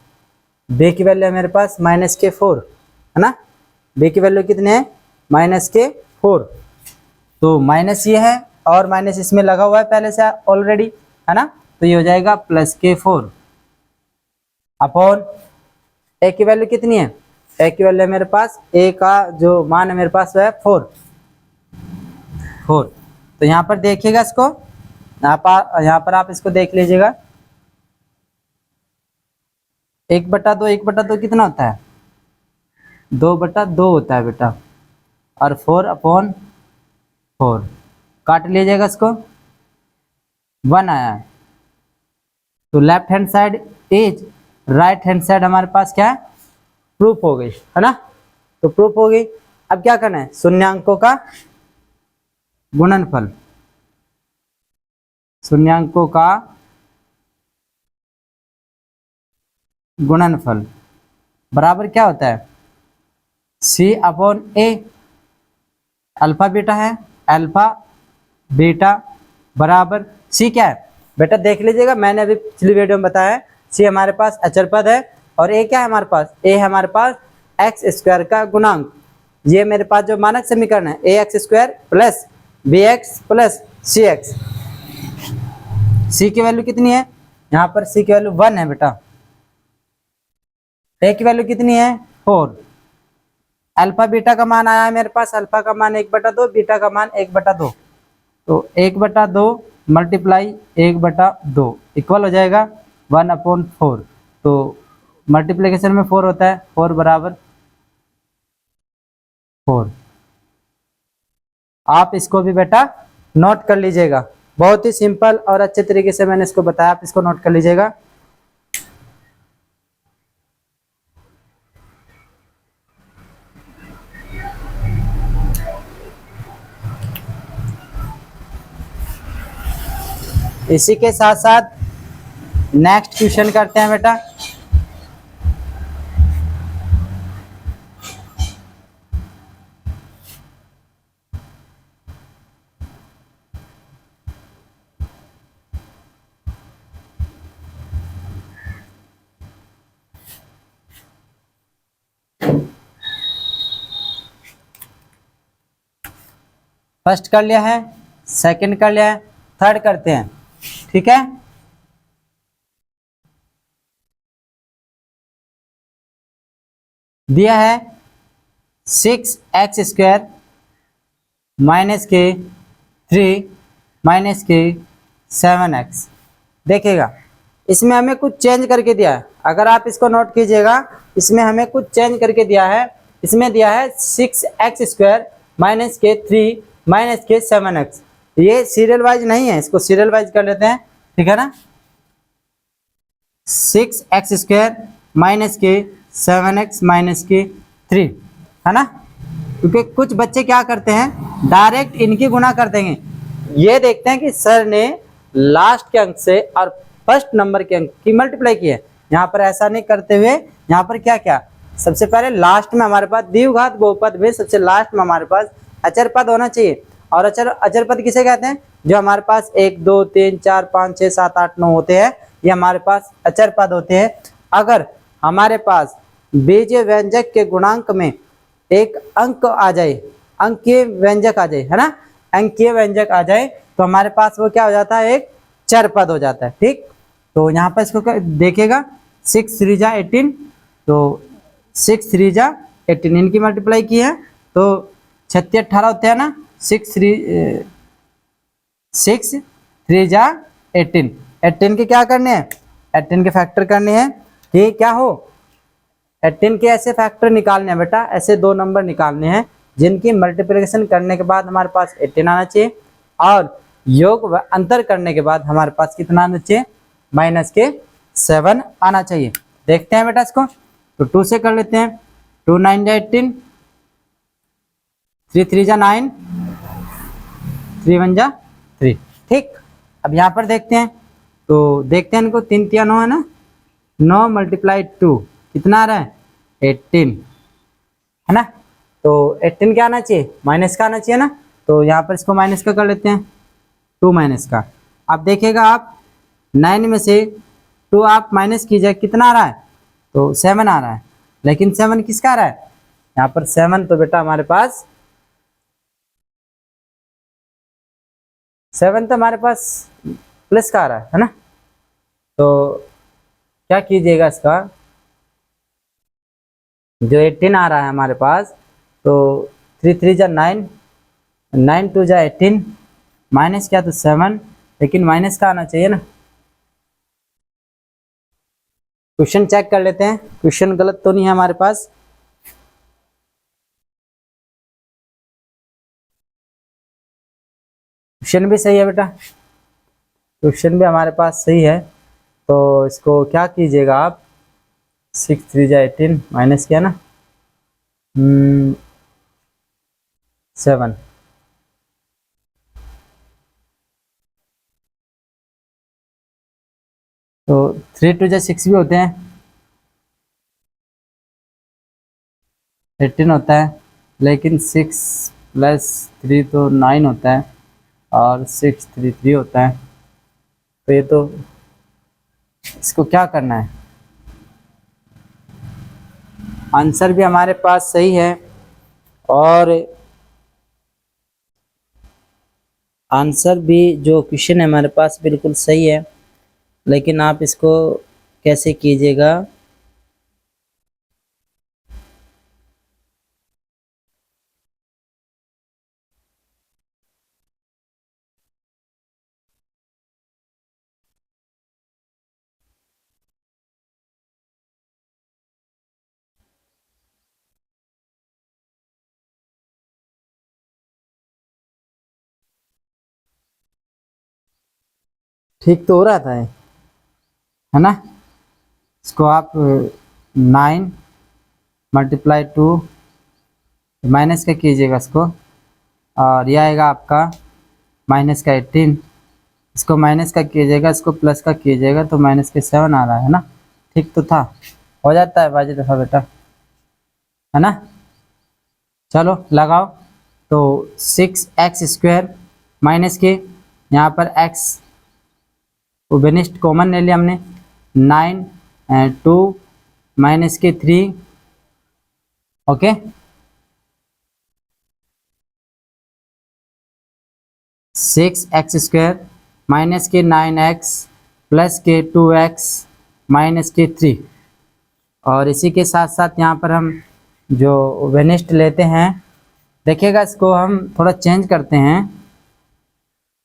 A: b की वैल्यू है मेरे पास -4, है ना, b की वैल्यू कितने है -4। तो माइनस ये है और माइनस इसमें लगा हुआ है पहले से ऑलरेडी, है ना, तो ये हो जाएगा +4 अपॉन a की वैल्यू कितनी है, a की वैल्यू है मेरे पास, a का जो मान है मेरे पास वो है 4। तो यहाँ पर देखिएगा इसको, यहाँ पर आप इसको देख लीजिएगा, 1/2 कितना होता है, 2/2 होता है बेटा, और 4/4 काट लीजिएगा इसको, 1 आया है। तो left hand side is right hand side हमारे पास क्या है, प्रूफ हो गई, है ना, तो प्रूफ हो गई। अब क्या करना है, शून्यांकों का गुणनफल, शून्यांकों का गुणनफल बराबर क्या होता है, c/a, अल्फा बीटा है, अल्फा बीटा बराबर c क्या है बेटा, देख लीजिएगा, मैंने अभी पिछली वीडियो में बताया है, c हमारे पास अचर पद है, और a क्या है हमारे पास, a है हमारे पास x² का गुणांक। ये मेरे पास जो मानक समीकरण है ax² + bx + cx, c की वैल्यू कितनी है यहाँ पर सी की वैल्यू 1 है बेटा, ए की वैल्यू कितनी है 4। अल्फा बीटा का मान आया है मेरे पास, अल्फा का मान 1/2, बीटा का मान 1/2, तो 1/2 मल्टीप्लाई 1/2 इक्वल हो जाएगा 1/4। तो मल्टीप्लिकेशन में 4 होता है, 4 बराबर 4। आप इसको भी बेटा नोट कर लीजिएगा, बहुत ही सिंपल और अच्छे तरीके से मैंने इसको बताया, आप इसको नोट कर लीजिएगा। इसी के साथ साथ नेक्स्ट क्वेश्चन करते हैं बेटा। फर्स्ट कर लिया है, सेकंड कर लिया है, थर्ड करते हैं, ठीक है। दिया है 6x² माइनस के 3 माइनस के 7x। देखिएगा इसमें हमें कुछ चेंज करके दिया है, अगर आप इसको नोट कीजिएगा, इसमें हमें कुछ चेंज करके दिया है। इसमें दिया है 6x² माइनस के 3 माइनस के 7x। ये सीरियल वाइज नहीं है, इसको सीरियल वाइज कर लेते हैं, ठीक है ना। 6x² माइनस के 7x माइनस के 3 है ना, क्योंकि कुछ बच्चे क्या करते हैं डायरेक्ट इनकी गुणा कर देंगे। ये देखते हैं कि सर ने लास्ट के अंक से और फर्स्ट नंबर के अंक की मल्टीप्लाई की है। यहाँ पर ऐसा नहीं करते हुए यहाँ पर क्या क्या, सबसे पहले लास्ट में हमारे पास द्विघात बहुपद में सबसे लास्ट में हमारे पास अचर पद होना चाहिए। और अचर पद किसे कहते हैं, जो हमारे पास 1 2 3 4 5 6 7 8 9 होते हैं, ये हमारे पास अचर पद होते हैं। अगर हमारे पास बीजीय व्यंजक के गुणांक में एक अंक आ जाए, अंकीय व्यंजक आ जाए, है ना, अंकीय व्यंजक आ जाए, तो हमारे पास वो क्या हो जाता है, एक चर पद हो जाता है, ठीक। तो यहाँ पर इसको देखिएगा 6 3 जा 18, तो 6 3 जा 18 इनकी मल्टीप्लाई की है तो 36 18 होते हैं ना, 6 3 जा 18, 18 के क्या करने हैं, 18 के फैक्टर करने हैं कि क्या हो, 18 के ऐसे फैक्टर निकालने हैं बेटा, ऐसे दो नंबर निकालने हैं जिनकी मल्टीप्लिकेशन करने के बाद हमारे पास 18 आना चाहिए और योग व अंतर करने के बाद हमारे पास कितना आना चाहिए, माइनस के 7 आना चाहिए। देखते हैं बेटा इसको, तो 2 से कर लेते हैं, 2 9 जा 18, 3 3 जा 9, 3 1 जा 3, ठीक। अब यहाँ पर देखते हैं, तो देखते हैं इनको, 3 3 9 है ना, 9 मल्टीप्लाई 2 कितना आ रहा है 18, है ना। तो 18 क्या आना चाहिए, माइनस का आना चाहिए ना, तो यहाँ पर इसको माइनस का कर लेते हैं, 2 माइनस का। अब देखिएगा आप 9 में से 2 आप माइनस कीजिए, कितना आ रहा है, तो 7 आ रहा है, लेकिन 7 किसका आ रहा है, यहाँ पर 7 तो बेटा हमारे पास 7 तो हमारे पास प्लस का आ रहा है ना। तो क्या कीजिएगा इसका, जो 18 आ रहा है हमारे पास, तो 3 3 जा 9, 9 2 जा 18, माइनस क्या तो 7, लेकिन माइनस का आना चाहिए ना। क्वेश्चन चेक कर लेते हैं, क्वेश्चन गलत तो नहीं है हमारे पास। क्वेश्चन भी सही है बेटा, क्वेश्चन भी हमारे पास सही है। तो इसको क्या कीजिएगा आप, 6 3 जा 18 माइनस किया ना 7, तो 3 2 जा 6 भी होते हैं, 18 होता है, लेकिन 6 प्लस 3 तो 9 होता है और 6 3 3 होता है। तो ये तो इसको क्या करना है, आंसर भी हमारे पास सही है और आंसर भी जो क्वेश्चन है हमारे पास बिल्कुल सही है, लेकिन आप इसको कैसे कीजिएगा, ठीक तो हो रहा था, है ना। इसको आप 9 मल्टीप्लाई 2 माइनस का कीजिएगा इसको, और यह आएगा आपका माइनस का 18। इसको माइनस का कीजिएगा, इसको प्लस का कीजिएगा, तो माइनस के 7 आ रहा है ना। ठीक तो था, हो जाता है बाजी दफा बेटा, है ना। चलो लगाओ। तो 6x² माइनस के, यहाँ पर x बेनिस्ट कॉमन ले लिया हमने, 9 2 माइनस के 3, ओके। 6x² माइनस के 9x प्लस के 2x माइनस के 3, और इसी के साथ साथ यहाँ पर हम जो वेनिस्ट लेते हैं, देखिएगा इसको हम थोड़ा चेंज करते हैं।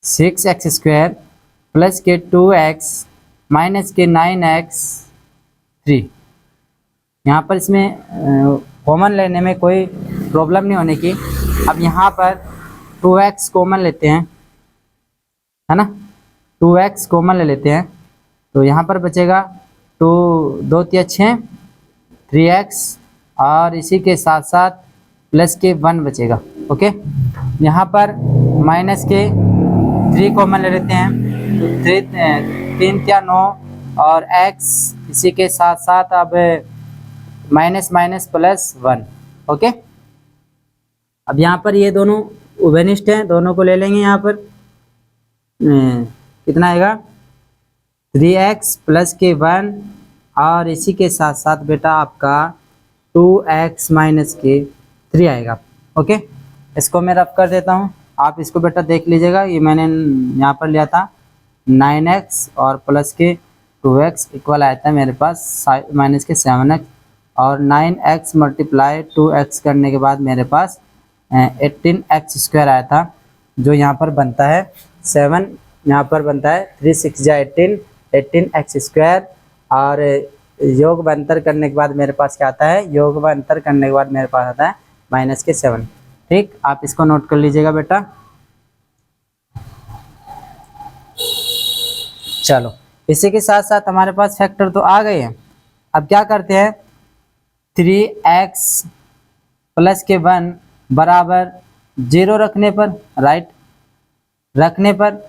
A: 6x² प्लस के 2x माइनस के 9x 3, यहाँ पर इसमें कॉमन लेने में कोई प्रॉब्लम नहीं होने की। अब यहाँ पर 2x कॉमन लेते हैं, है ना। 2x कॉमन ले लेते हैं, तो यहाँ पर बचेगा 2 2 3 6 3x, और इसी के साथ साथ प्लस के 1 बचेगा, ओके। यहाँ पर माइनस के 3 कॉमन ले लेते हैं, तो 3 3 9, और x इसी के साथ साथ अब माइनस माइनस प्लस 1, ओके। अब यहाँ पर ये दोनों वेनिस्ट हैं, दोनों को ले लेंगे। यहाँ पर कितना आएगा 3x प्लस के 1, और इसी के साथ साथ बेटा आपका 2x माइनस के 3 आएगा, ओके। इसको मैं रफ कर देता हूँ, आप इसको बेटा देख लीजिएगा। ये मैंने यहाँ पर लिया था 9x और प्लस के 2x इक्वल आया था मेरे पास माइनस के 7x, और 9x मल्टीप्लाई 2x करने के बाद मेरे पास 18x² आया था, जो यहाँ पर बनता है 7, यहाँ पर बनता है 3 6 जा 18 18x², और योग व अंतर करने के बाद मेरे पास क्या आता है, योग व अंतर करने के बाद मेरे पास आता है माइनस के 7। ठीक, आप इसको नोट कर लीजिएगा बेटा। चलो, इसी के साथ साथ हमारे पास फैक्टर तो आ गए हैं। अब क्या करते हैं, 3x प्लस के 1 बराबर 0 रखने पर, राइट, रखने पर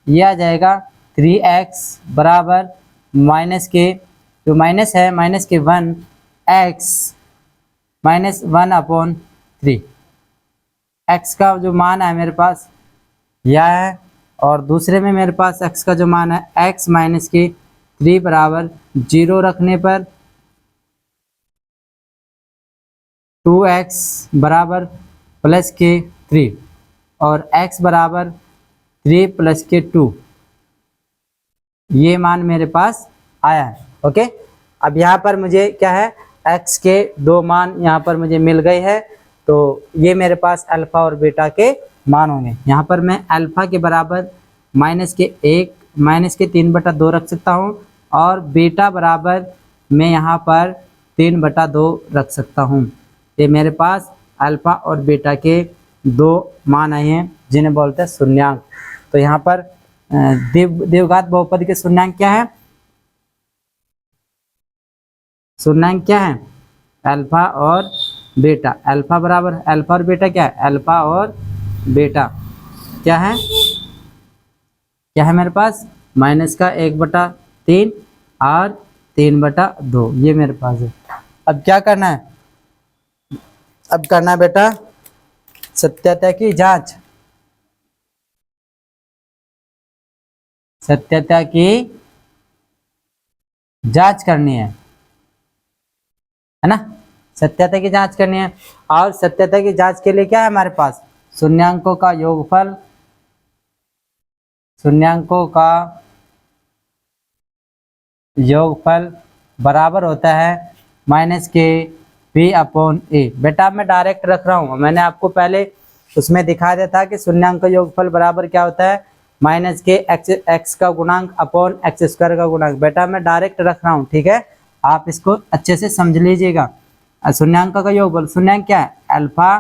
A: यह आ जाएगा 3x बराबर माइनस के, जो माइनस है माइनस के 1 x माइनस 1/3। x का जो मान है मेरे पास यह है, और दूसरे में मेरे पास x का जो मान है x माइनस के 3 बराबर 0 रखने पर 2x बराबर प्लस के 3, और x बराबर 3 प्लस के 2, ये मान मेरे पास आया है, ओके। अब यहाँ पर मुझे क्या है, x के 2 मान यहाँ पर मुझे मिल गए हैं, तो ये मेरे पास अल्फ़ा और बीटा के मान होंगे। यहाँ पर मैं अल्फ़ा के बराबर माइनस के 1 माइनस के 3/2 रख सकता हूँ, और बीटा बराबर मैं यहाँ पर 3/2 रख सकता हूँ। ये मेरे पास अल्फ़ा और बीटा के 2 मान आए हैं, जिन्हें बोलते हैं शून्यांक। तो यहाँ पर द्विघात बहुपद के शून्यांक क्या है, शून्यांक क्या है, अल्फ़ा और बीटा। अल्फ़ा बराबर, अल्फ़ा और बीटा क्या है, अल्फ़ा और बीटा क्या है, क्या है मेरे पास, माइनस का 1/3 और 3/2, ये मेरे पास है। अब क्या करना है, अब करना है बेटा सत्यता की जांच, सत्यता की जांच करनी है ना, सत्यता की जांच करनी है। और सत्यता की जांच के लिए क्या है हमारे पास, शून्यांकों का योगफल, शून्यांकों का योगफल बराबर होता है माइनस के बी अपॉन ए। बेटा मैं डायरेक्ट रख रहा हूँ, मैंने आपको पहले उसमें दिखा दिया था कि शून्यांक का योगफल बराबर क्या होता है, माइनस के एक्स का गुणांक अपॉन एक्स स्क्वायर का गुणांक। बेटा मैं डायरेक्ट रख रहा हूँ, ठीक है, आप इसको अच्छे से समझ लीजिएगा। शून्यांक का योगफल, शून्यांक क्या है, अल्फा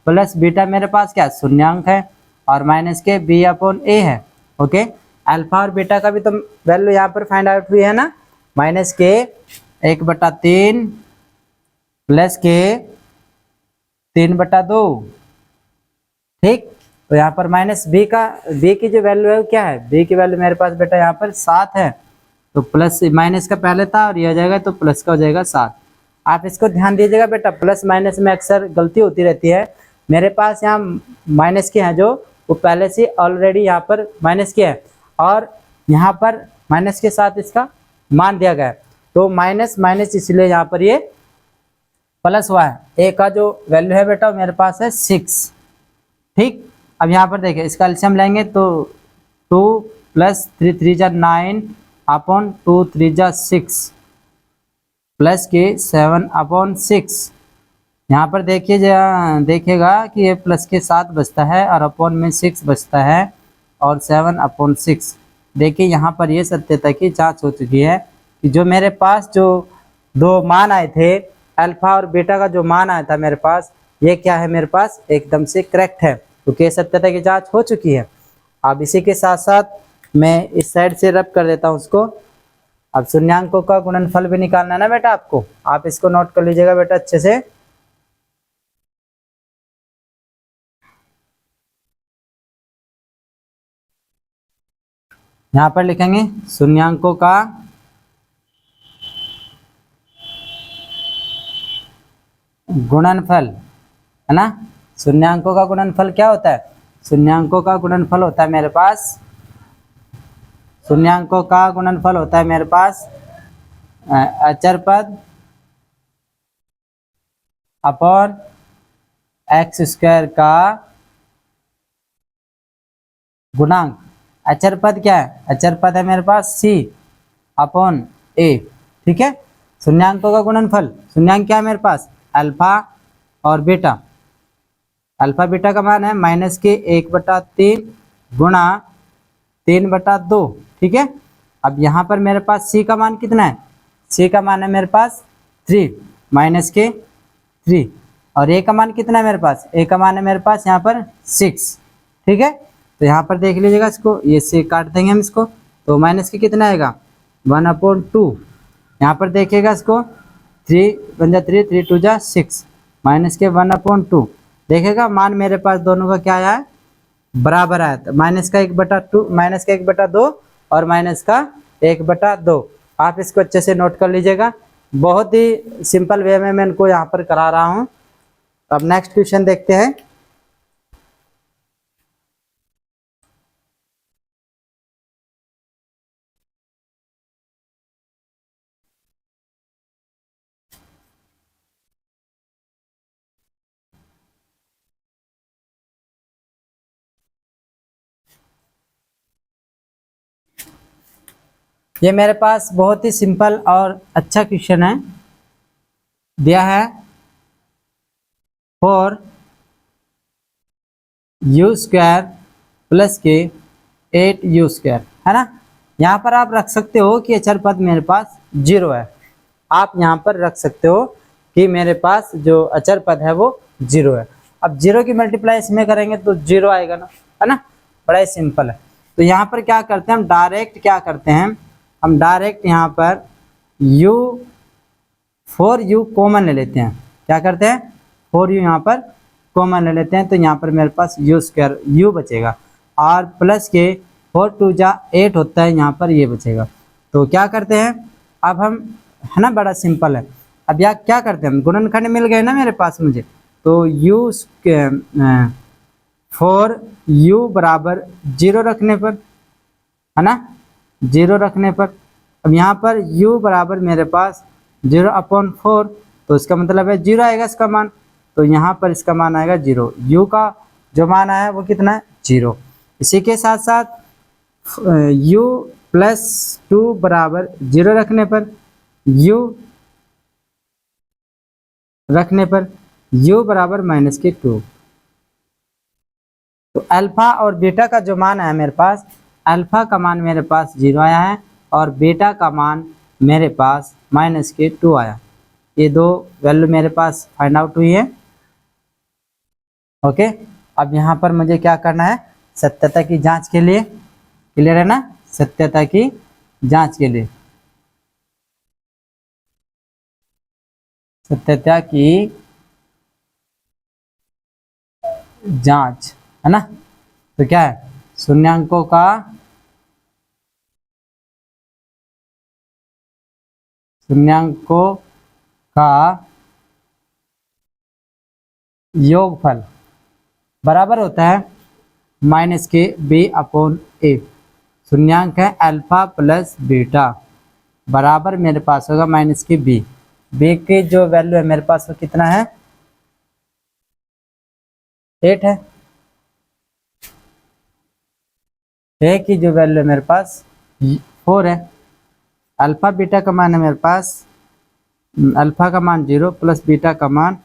A: प्लस बीटा मेरे पास क्या है, शून्यांक है, और माइनस के बी अपॉन ए है। ओके, अल्फा और बीटा का भी तो वैल्यू यहाँ पर फाइंड आउट हुई है ना, माइनस के 1/3 प्लस के 3/2, ठीक। तो यहाँ पर माइनस बी की जो वैल्यू है वो क्या है, बी की वैल्यू मेरे पास बेटा यहाँ पर 7 है, तो प्लस माइनस का पहले था और ये हो जाएगा तो प्लस का हो जाएगा 7। आप इसको ध्यान दीजिएगा बेटा, प्लस माइनस में अक्सर गलती होती रहती है। मेरे पास यहाँ माइनस के हैं जो, वो पहले से ऑलरेडी यहाँ पर माइनस के है, और यहाँ पर माइनस के साथ इसका मान दिया गया है, तो माइनस माइनस इसलिए यहाँ पर ये प्लस हुआ है। ए का जो वैल्यू है बेटा मेरे पास है 6, ठीक। अब यहाँ पर देखिए इसका एलसीएम लेंगे तो 2 + 3 3 जा 9 अपॉन 2 3 जा 6 प्लस के 7 अपॉन 6। यहाँ पर देखिएगा कि ये प्लस के 7 बचता है और अपॉन में 6 बचता है और 7 अपॉन 6। देखिए यहाँ पर ये सत्यता की जांच हो चुकी है कि जो मेरे पास जो दो मान आए थे, अल्फा और बीटा का जो मान आया था मेरे पास, ये क्या है मेरे पास एकदम से करेक्ट है, क्योंकि ये सत्यता की जांच हो चुकी है। अब इसी के साथ साथ मैं इस साइड से रब कर देता हूँ उसको। अब शून्यांकों का गुणनफल भी निकालना है ना बेटा आपको, आप इसको नोट कर लीजिएगा बेटा अच्छे से। यहाँ पर लिखेंगे शून्यांकों का गुणनफल, है ना। शून्यांकों का गुणनफल क्या होता है, शून्यांकों का गुणनफल होता है मेरे पास, शून्यांकों का गुणनफल होता है मेरे पास अचर पद अपॉन एक्स स्क्वायर का गुणांक। अचर पद क्या है, अचर पद है मेरे पास सी अपॉन ए, ठीक है। शून्यांकों का गुणनफल, शून्यांक क्या है मेरे पास, अल्फा और बीटा। अल्फा बीटा का मान है माइनस के 1/3 गुणा 3/2, ठीक है। अब यहाँ पर मेरे पास सी का मान कितना है, सी का मान है मेरे पास 3 माइनस के 3, और ए का मान कितना है मेरे पास, ए का मान है मेरे पास यहाँ पर 6, ठीक है। तो यहाँ पर देख लीजिएगा इसको, ये से काट देंगे हम इसको, तो माइनस के कितना आएगा 1/2। यहाँ पर देखिएगा इसको, 3 × 3 3 2 जा 6 माइनस के 1/2। देखेगा मान मेरे पास दोनों का क्या आया है, बराबर आया था, माइनस का 1/2, माइनस का 1/2 और माइनस का 1/2। आप इसको अच्छे से नोट कर लीजिएगा, बहुत ही सिंपल वे में मैं इनको यहाँ पर करा रहा हूँ। अब नेक्स्ट क्वेश्चन देखते हैं। ये मेरे पास बहुत ही सिंपल और अच्छा क्वेश्चन है, दिया है 4u² प्लस के 8u², है ना। यहाँ पर आप रख सकते हो कि अचर पद मेरे पास 0 है, आप यहाँ पर रख सकते हो कि मेरे पास जो अचर पद है वो 0 है। अब 0 की मल्टीप्लाई इसमें करेंगे तो 0 आएगा ना, है ना, बड़ा ही सिंपल है। तो यहाँ पर क्या करते हैं हम, डायरेक्ट क्या करते हैं हम, डायरेक्ट यहाँ पर u कॉमन ले लेते हैं। क्या करते हैं, 4u यहाँ पर कॉमन ले लेते हैं, तो यहाँ पर मेरे पास u² बचेगा, और प्लस के 4 2 जा 8 होता है, यहाँ पर ये बचेगा। तो क्या करते हैं अब हम, है ना, बड़ा सिंपल है। अब यहाँ क्या करते हैं हम, गुणनखंड मिल गए ना मेरे पास मुझे, तो 4u बराबर 0 रखने पर, है ना, 0 रखने पर, अब यहाँ पर u बराबर मेरे पास 0/4, तो इसका मतलब है 0 आएगा इसका मान, तो यहाँ पर इसका मान आएगा 0। u का जो मान आया वो कितना है, 0। इसी के साथ साथ u प्लस 2 बराबर 0 रखने पर u बराबर -2। तो अल्फा और बीटा का जो मान है मेरे पास, अल्फा का मान मेरे पास 0 आया है और बीटा का मान मेरे पास -2 आया। ये दो वैल्यू मेरे पास फाइंड आउट हुई है। ओके, अब यहाँ पर मुझे क्या करना है, सत्यता की जांच के लिए, क्लियर है ना, सत्यता की जांच के लिए, सत्यता की जांच है ना। तो क्या है, शून्याङ्कों का योगफल बराबर होता है -kb/a। शून्याङ्क है अल्फा प्लस बीटा, बराबर मेरे पास होगा -kb। b की जो वैल्यू है मेरे पास वो कितना है, 8 है। a की जो वैल्यू है मेरे पास 4 है। अल्फा बीटा का मान है मेरे पास, अल्फा का मान 0 प्लस बीटा का मान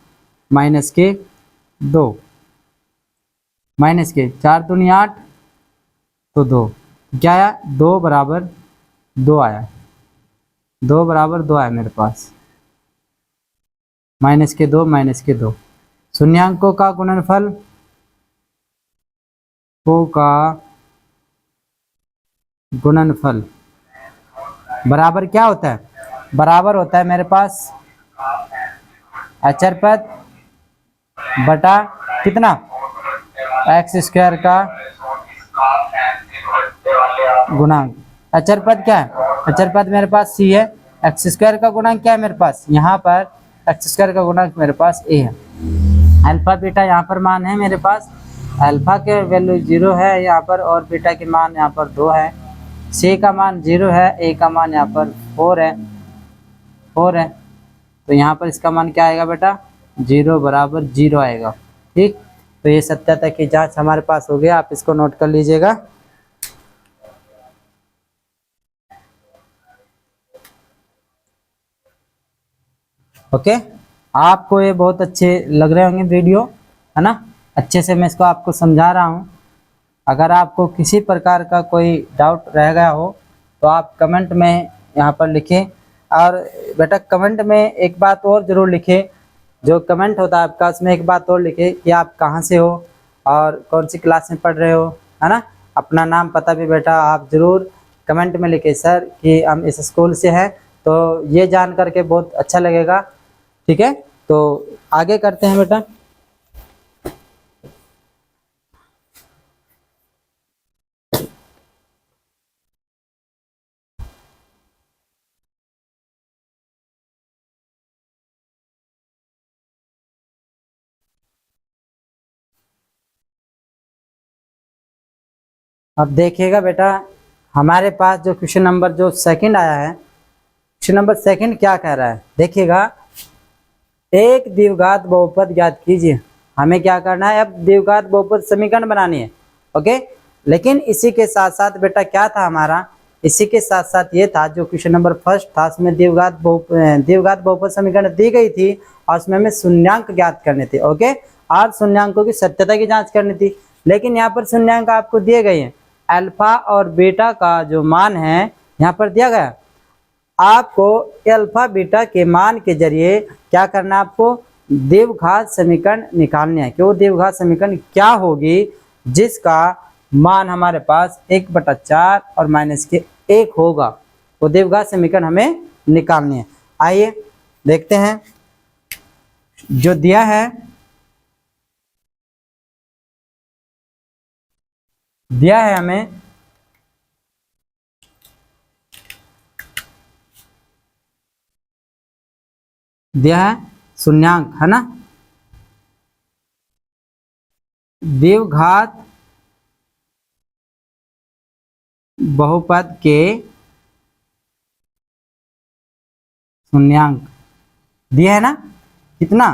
A: -2, -4 दूनी 8 तो 2, क्या आया, 2 बराबर 2 आया, 2 बराबर 2 आया मेरे पास, -2 शून्याङ्कों का गुणनफल बराबर क्या होता है, बराबर होता है मेरे पास अचर पद बटा कितना, x² का गुणांक। अचर पद क्या है, अचर पद मेरे पास c है, x² का गुणांक क्या है मेरे पास, यहाँ पर x² का गुणांक मेरे पास a है। अल्फा बीटा यहाँ पर मान है मेरे पास, अल्फा के वैल्यू 0 है यहाँ पर और बीटा के मान यहाँ पर 2 है। c का मान 0 है, a का मान यहाँ पर 4 है, तो यहाँ पर इसका मान क्या आएगा बेटा, 0 बराबर 0 आएगा। ठीक, तो ये सत्यता की जांच हमारे पास हो गया, आप इसको नोट कर लीजिएगा। ओके, आपको ये बहुत अच्छे लग रहे होंगे वीडियो, है ना, अच्छे से मैं इसको आपको समझा रहा हूँ। अगर आपको किसी प्रकार का कोई डाउट रह गया हो तो आप कमेंट में यहाँ पर लिखें, और बेटा कमेंट में एक बात और ज़रूर लिखें, जो कमेंट होता है आपका उसमें एक बात और लिखें कि आप कहाँ से हो और कौन सी क्लास में पढ़ रहे हो, है ना। अपना नाम पता भी बेटा आप ज़रूर कमेंट में लिखें, सर कि हम इस स्कूल से हैं, तो ये जान करके बहुत अच्छा लगेगा। ठीक है, तो आगे करते हैं बेटा। अब देखिएगा बेटा, हमारे पास जो क्वेश्चन नंबर जो सेकंड आया है, क्वेश्चन नंबर सेकंड क्या कह रहा है, देखिएगा, एक द्विघात बहुपद ज्ञात कीजिए। हमें क्या करना है, अब द्विघात बहुपद समीकरण बनानी है। ओके, लेकिन इसी के साथ साथ बेटा क्या था हमारा, इसी के साथ साथ ये था जो क्वेश्चन नंबर फर्स्ट था, उसमें द्विघात बहुपद समीकरण दी गई थी और उसमें हमें शून्याङ्क ज्ञात करने थे। ओके, और शून्याङ्कों की सत्यता की जांच करनी थी, लेकिन यहाँ पर शून्याङ्क आपको दिए गए हैं, अल्फा और बीटा का जो मान है यहाँ पर दिया गया। आपको अल्फा बीटा के मान के जरिए क्या करना है, आपको द्विघात समीकरण निकालने हैं कि वो द्विघात समीकरण क्या होगी जिसका मान हमारे पास 1/4 और -1 होगा, वो द्विघात समीकरण हमें निकालनी है। आइए देखते हैं, जो दिया है हमें दिया है शून्याङ्क, है ना, द्विघात बहुपद के शून्याङ्क दिया है ना, कितना,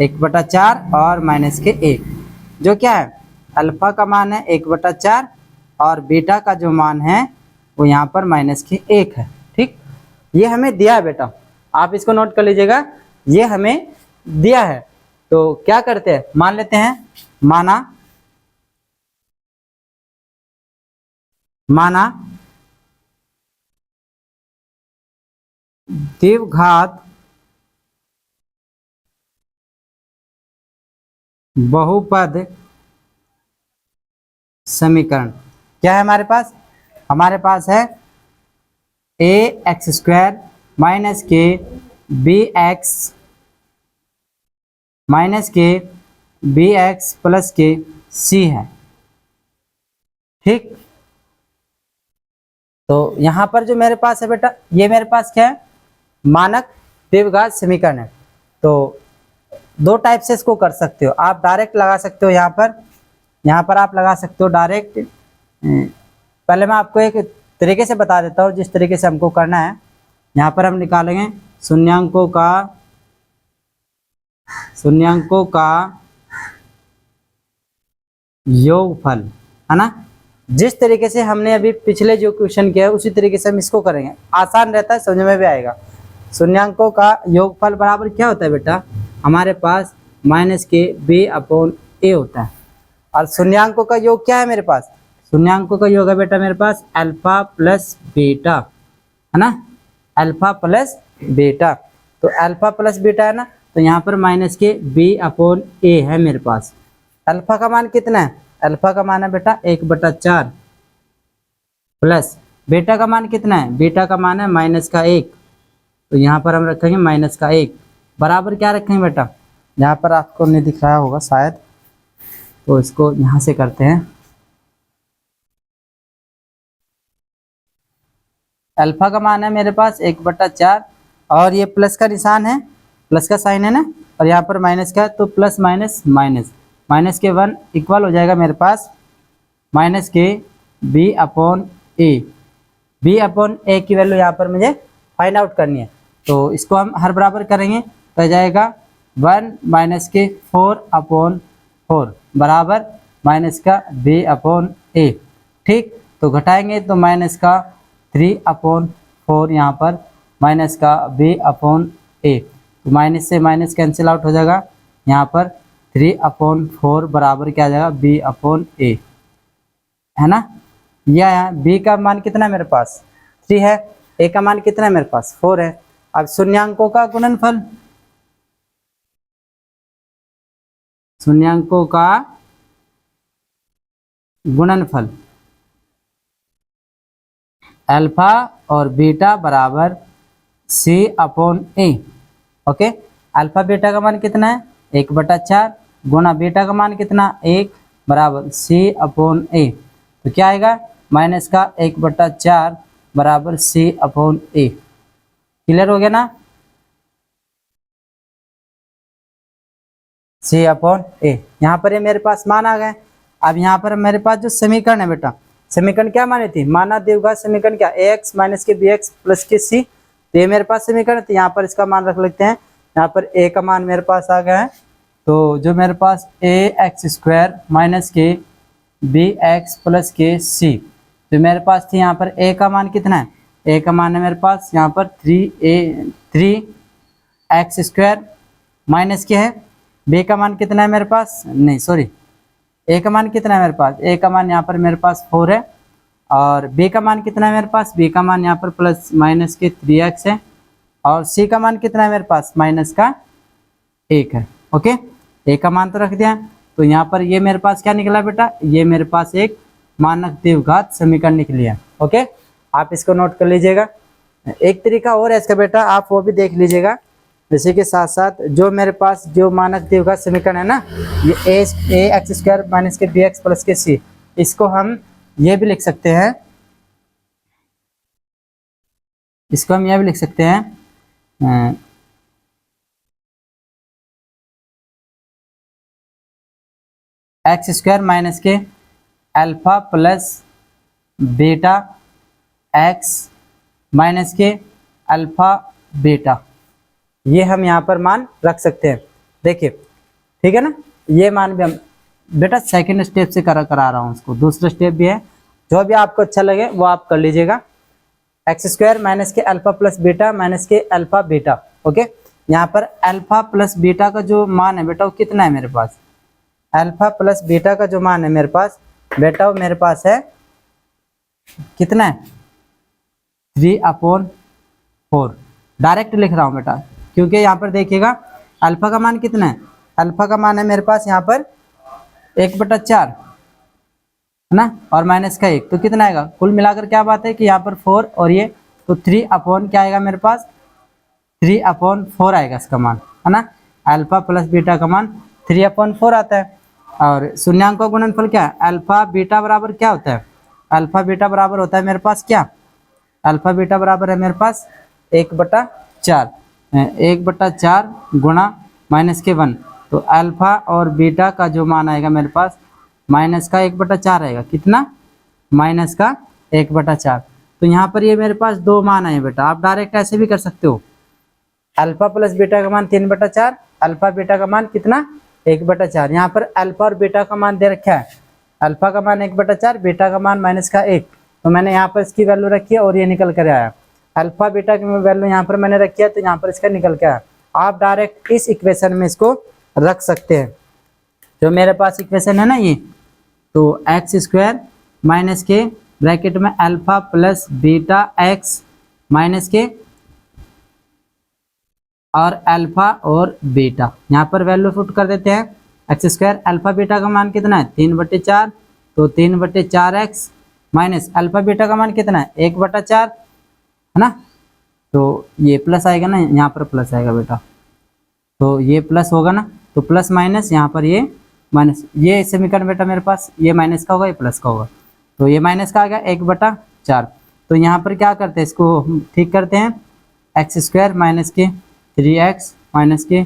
A: 1/4 और -1, जो क्या है, अल्फा का मान है 1/4 और बीटा का जो मान है वो यहाँ पर -1 है। ठीक, ये हमें दिया है बेटा, आप इसको नोट कर लीजिएगा, ये हमें दिया है। तो क्या करते हैं, मान लेते हैं, माना द्विघात बहुपद समीकरण क्या है हमारे पास? हमारे पास है ax² - k bx + k c है। ठीक, तो यहाँ पर जो मेरे पास है बेटा, ये मेरे पास क्या है, मानक द्विघात समीकरण है। तो दो टाइप से इसको कर सकते हो, आप डायरेक्ट लगा सकते हो, यहाँ पर आप लगा सकते हो डायरेक्ट। पहले मैं आपको एक तरीके से बता देता हूँ जिस तरीके से हमको करना है। यहाँ पर हम निकालेंगे शून्यांकों का योगफल, है ना। जिस तरीके से हमने अभी पिछले जो क्वेश्चन किया है उसी तरीके से हम इसको करेंगे, आसान रहता है, समझ में भी आएगा। शून्यांकों का योगफल बराबर क्या होता है बेटा, हमारे पास -k b/a होता है। और शून्यांकों का योग क्या है मेरे पास, शून्यांकों का योग है बेटा मेरे पास अल्फा प्लस बीटा, है ना, अल्फा प्लस बीटा। तो अल्फा प्लस बीटा है ना, तो यहाँ पर -k b/a है मेरे पास। अल्फा का मान कितना है, अल्फा का मान है बेटा 1/4 प्लस बीटा का मान कितना है, बीटा का मान है -1। तो यहाँ पर हम रखेंगे -1 बराबर क्या रखेंगे बेटा, यहाँ पर आपको नहीं दिख रहा होगा शायद, तो इसको यहाँ से करते हैं। अल्फा का मान है मेरे पास 1/4 और ये प्लस का निशान है, प्लस का साइन है ना, और यहाँ पर माइनस का, तो प्लस माइनस के 1 इक्वल हो जाएगा मेरे पास -k b/a। b/a की वैल्यू यहाँ पर मुझे फाइंड आउट करनी है, तो इसको हम हर बराबर करेंगे तो जाएगा 1 - के 4/4 बराबर का b/a। ठीक, तो घटाएंगे तो का 3/4 यहाँ पर का b/a। तो माइनस से माइनस कैंसिल आउट हो जाएगा, यहाँ पर 3/4 बराबर क्या आ जाएगा b/a, है ना। यह b का मान कितना है मेरे पास 3 है, a का मान कितना है मेरे पास 4 है। अब शून्यांकों का गुणनफल, शून्यांकों का गुणनफल अल्फा और बीटा बराबर c/a। ओके, अल्फा बीटा का मान कितना है 1/4 गुणा बीटा का मान कितना 1 बराबर c/a। तो क्या आएगा का 1/4 बराबर c/a। क्लियर हो गया ना, c/a। यहाँ पर ये मेरे पास मान आ गए। अब यहाँ पर मेरे पास जो समीकरण है बेटा, समीकरण क्या मानी थी, माना द्विघात समीकरण क्या ax - के bx + के c। तो ये मेरे पास समीकरण, तो यहाँ पर इसका मान रख लेते हैं। यहाँ पर a का मान मेरे पास आ गया है, तो जो मेरे पास ax² - के bx + के c, तो मेरे पास थी यहाँ पर a का मान कितना है, a का मान है मेरे पास यहाँ पर 3x² - के है, b का मान कितना है मेरे पास, नहीं सॉरी, a का मान कितना है मेरे पास, a का मान यहाँ पर मेरे पास 4 है, और b का मान कितना है मेरे पास, b का मान यहाँ पर +- के 3x है, और c का मान कितना है मेरे पास -1 है। ओके, a का मान तो रख दिया, तो यहाँ पर ये मेरे पास क्या निकला बेटा, ये मेरे पास एक मानक द्विघात समीकरण निकली है। ओके, आप इसको नोट कर लीजिएगा। एक तरीका और है इसका बेटा, आप वो भी देख लीजिएगा। इसी के साथ साथ जो मेरे पास जो मानक द्विघात समीकरण है ना, ये ax² - के bx + के c, इसको हम ये भी लिख सकते हैं, इसको हम ये भी लिख सकते हैं x² - के अल्फा प्लस बीटा x - के अल्फा बीटा, ये हम यहाँ पर मान रख सकते हैं। देखिए ठीक है ना, ये मान भी हम बेटा सेकंड स्टेप से करा रहा हूँ उसको, दूसरा स्टेप भी है जो भी आपको अच्छा लगे वो आप कर लीजिएगा। एक्स स्क्वायर माइनस के अल्फा प्लस बीटा माइनस के अल्फा बीटा। ओके, यहाँ पर अल्फा प्लस बीटा का जो मान है बेटा वो कितना है मेरे पास, अल्फा प्लस बीटा का जो मान है मेरे पास बेटा वो मेरे पास है कितना है 3/4। डायरेक्ट लिख रहा हूँ बेटा, क्योंकि यहाँ पर देखिएगा अल्फा का मान कितना है, अल्फा का मान है मेरे पास यहाँ पर 1/4 है ना, और माइनस का 1 तो कितना आएगा, कुल मिलाकर क्या बात है कि यहाँ पर 4 और ये तो 3/, क्या आएगा मेरे पास 3/4 आएगा इसका मान, है ना। अल्फा प्लस बीटा का मान 3/4 आता है। और शून्यांक का गुणनफल क्या है, अल्फा बीटा बराबर क्या होता है, अल्फा बीटा बराबर होता है मेरे पास क्या, अल्फा बीटा बराबर है मेरे पास 1/4, 1/4 गुणा माइनस के 1, तो अल्फा और बीटा का जो मान आएगा मेरे पास माइनस का 1/4 आएगा, कितना माइनस का 1/4। तो यहाँ पर ये मेरे पास दो मान आए बेटा, आप डायरेक्ट ऐसे भी कर सकते हो, अल्फा प्लस बीटा का मान 3/4, अल्फा बीटा का मान कितना 1/4। यहाँ पर अल्फा और बीटा का मान दे रखा है, अल्फा का मान 1/4, बीटा का मान माइनस का 1, तो मैंने यहाँ पर इसकी वैल्यू रखी है और ये निकल कर आया। अल्फा बीटा की वैल्यू यहाँ पर मैंने रखी है तो यहाँ पर इसका निकल के आया। आप डायरेक्ट इस इक्वेशन में इसको रख सकते हैं, जो मेरे पास इक्वेशन है ना ये, तो एक्स स्क्वायर माइनस के ब्रैकेट में alpha plus beta x minus के और अल्फा और बीटा, यहाँ पर वैल्यू पुट कर देते हैं। एक्स स्क्वायर अल्फा बीटा का मान कितना है 3/4, तो 3/4x माइनस अल्फा बीटा का मान कितना है 1/4, है ना, तो ये प्लस आएगा ना, यहाँ पर प्लस आएगा बेटा, तो ये प्लस होगा ना, तो प्लस माइनस यहाँ पर ये माइनस, ये समीकरण बेटा मेरे पास ये माइनस का होगा ये प्लस का होगा, तो ये माइनस का आ गया 1/4। तो यहाँ पर क्या करते हैं, इसको ठीक करते हैं, एक्स स्क्वायर माइनस के 3x माइनस के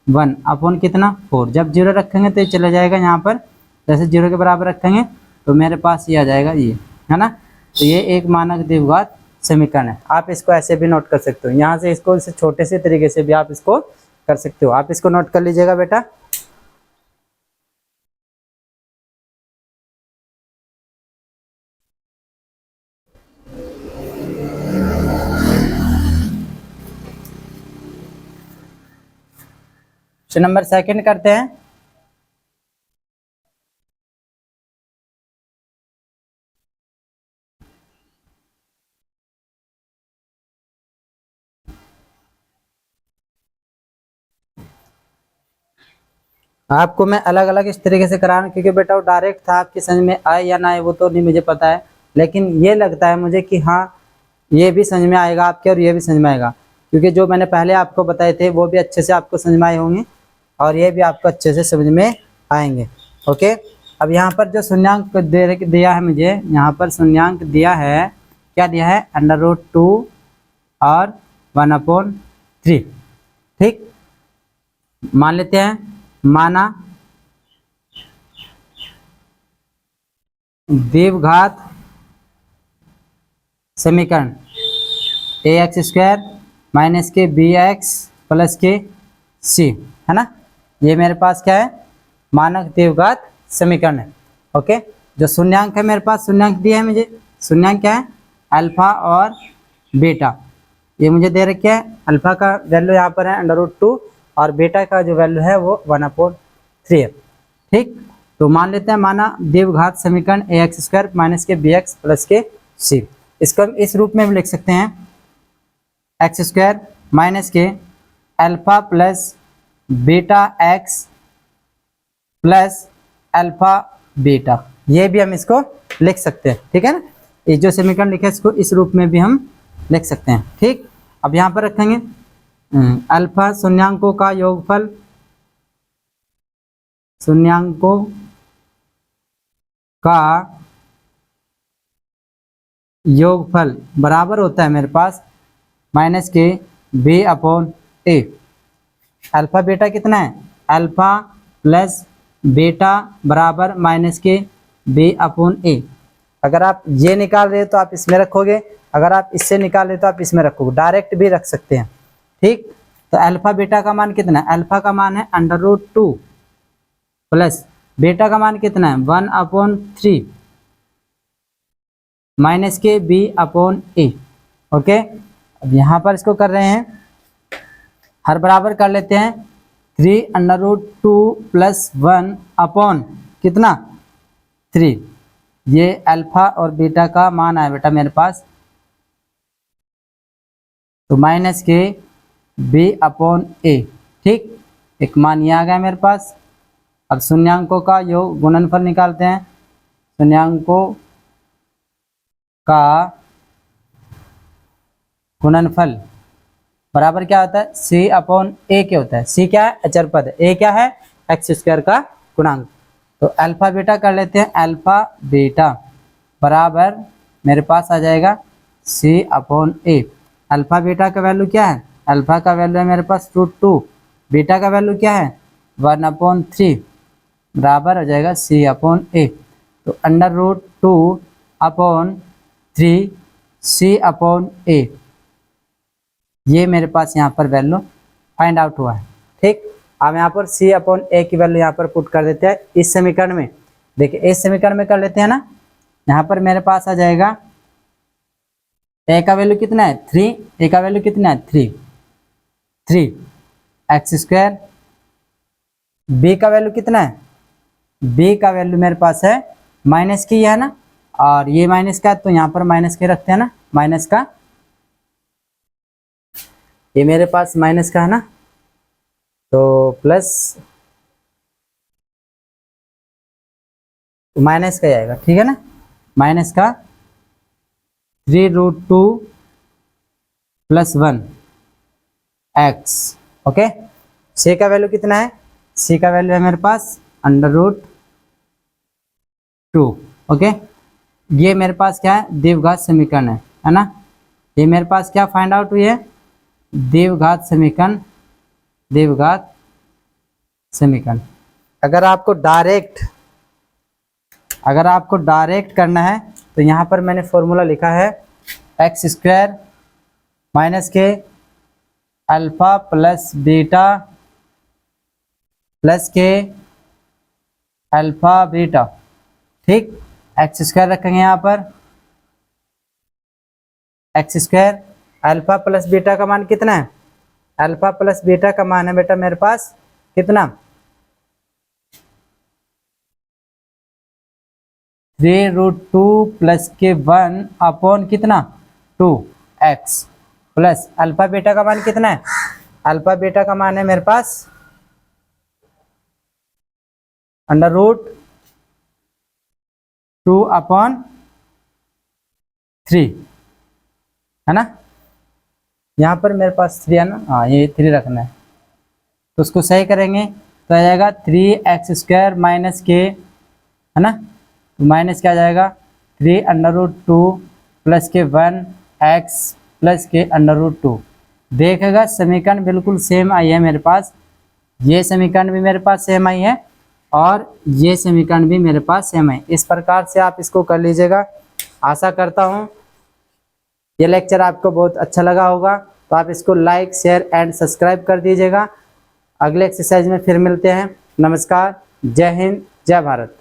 A: 1 अपॉन कितना 4, जब 0 रखेंगे तो ये चला जाएगा यहाँ पर, जैसे 0 के बराबर रखेंगे तो मेरे पास ये आ जाएगा ये, है ना। तो ये एक मानक द्विघात समीकरण है, आप इसको ऐसे भी नोट कर सकते हो, यहाँ से इसको इस छोटे से तरीके से भी आप इसको कर सकते हो, आप इसको नोट कर लीजिएगा बेटा। नंबर सेकंड करते हैं। आपको मैं अलग अलग इस तरीके से करा रहा हूँ, क्योंकि बेटा वो डायरेक्ट था, आपकी समझ में आए या ना आए वो तो नहीं मुझे पता है, लेकिन ये लगता है मुझे कि हाँ ये भी समझ में आएगा आपके और ये भी समझ में आएगा, क्योंकि जो मैंने पहले आपको बताए थे वो भी अच्छे से आपको समझ में आए होंगे और ये भी आपको अच्छे से समझ में आएंगे। ओके, अब यहाँ पर जो शून्यांक दिया है मुझे, यहाँ पर शून्यांक दिया है, क्या दिया है √2 और 1/3। ठीक, मान लेते हैं, माना द्विघात समीकरण ax² माइनस के bx प्लस के c, है ना, ये मेरे पास क्या है मानक द्विघात समीकरण है। ओके, जो शून्यांक है मेरे पास, शून्यांक दिया है मुझे, शून्यांक क्या है अल्फा और बीटा, ये मुझे दे रखे है, अल्फा का वैल्यू यहाँ पर है √2 और बीटा का जो वैल्यू है वो 1/3 है। ठीक, तो मान लेते हैं माना द्विघात समीकरण ax² माइनस के bx प्लस के c, इसको हम इस रूप में भी लिख सकते हैं, x² माइनस के alpha plus beta x plus alpha beta, ये भी हम इसको लिख सकते हैं। ठीक है ना, ये जो समीकरण लिखा है इसको इस रूप में भी हम लिख सकते हैं। ठीक, अब यहाँ पर रखेंगे अल्फा शून्यांकों का योगफल, शून्यांकों का योगफल बराबर होता है मेरे पास माइनस के b/a। अल्फा बीटा कितना है, अल्फा प्लस बीटा बराबर माइनस के b/a। अगर आप ये निकाल रहे हो तो आप इसमें रखोगे, अगर आप इससे निकाल रहे हो तो आप इसमें रखोगे, डायरेक्ट भी रख सकते हैं। ठीक, तो अल्फा बीटा का मान कितना है, अल्फा का मान है √2 प्लस बीटा का मान कितना है 1/3, माइनस के बी अपॉन ए। ओके, अब यहाँ पर इसको कर रहे हैं, हर बराबर कर लेते हैं 3√2 + 1 अपॉन कितना 3। ये अल्फा और बीटा का मान है बेटा मेरे पास, तो माइनस के बी अपॉन ए। ठीक, एक मान ये आ गया मेरे पास। अब शून्यांकों का योग गुणनफल निकालते हैं। शून्यांकों का गुणनफल बराबर क्या होता है, सी अपॉन ए के होता है। सी क्या है, अचर पद है, ए क्या है, x² का गुणांक। तो अल्फा बीटा कर लेते हैं, अल्फा बीटा बराबर मेरे पास आ जाएगा सी अपॉन ए। अल्फा बीटा का वैल्यू क्या है, अल्फा का वैल्यू है मेरे पास √2, बीटा का वैल्यू क्या है 1/3, बराबर हो जाएगा सी अपॉन ए। तो √2 अपॉन 3 सी अपॉन ए, ये मेरे पास यहाँ पर वैल्यू फाइंड आउट हुआ है। ठीक, अब यहाँ पर सी अपॉन ए की वैल्यू यहाँ पर पुट कर देते हैं इस समीकरण में। देखिए इस समीकरण में कर लेते हैं ना, यहाँ पर मेरे पास आ जाएगा ए का वैल्यू कितना है 3, ए का वैल्यू कितना है 3 x², बी का वैल्यू कितना है, बी का वैल्यू मेरे पास है माइनस की है ना, और ये माइनस का, तो यहाँ पर माइनस के रखते हैं ना, माइनस का, ये मेरे पास माइनस का है ना, तो प्लस माइनस का आएगा। ठीक है ना, माइनस का 3√2 + 1 x। ओके, सी का वैल्यू कितना है, सी का वैल्यू है मेरे पास √2। ओके, ये मेरे पास क्या है, द्विघात समीकरण है ना। ये मेरे पास क्या फाइंड आउट हुई है, द्विघात समीकरण, द्विघात समीकरण। अगर आपको डायरेक्ट करना है तो यहाँ पर मैंने फॉर्मूला लिखा है x² माइनस के अल्फा प्लस बीटा प्लस के अल्फा बीटा। ठीक, x² रखेंगे यहाँ पर, x², अल्फा प्लस बीटा का मान कितना है, अल्फा प्लस बीटा का मान है बेटा मेरे पास कितना 3√2 + के 1 अपॉन कितना 2x प्लस अल्फा बीटा का मान कितना है, अल्फा बीटा का मान है मेरे पास √2/3 है ना। यहाँ पर मेरे पास 3 है ना, हाँ ये 3 रखना है, तो उसको सही करेंगे तो आ जाएगा 3x² माइनस के है ना, तो माइनस क्या आ जाएगा 3√2 + के 1x प्लस के √2। देखेगा समीकरण बिल्कुल सेम आई है मेरे पास, ये समीकरण भी मेरे पास सेम आई है और ये समीकरण भी मेरे पास सेम है। इस प्रकार से आप इसको कर लीजिएगा। आशा करता हूँ ये लेक्चर आपको बहुत अच्छा लगा होगा, तो आप इसको लाइक शेयर एंड सब्सक्राइब कर दीजिएगा। अगले एक्सरसाइज में फिर मिलते हैं। नमस्कार, जय हिंद, जय भारत।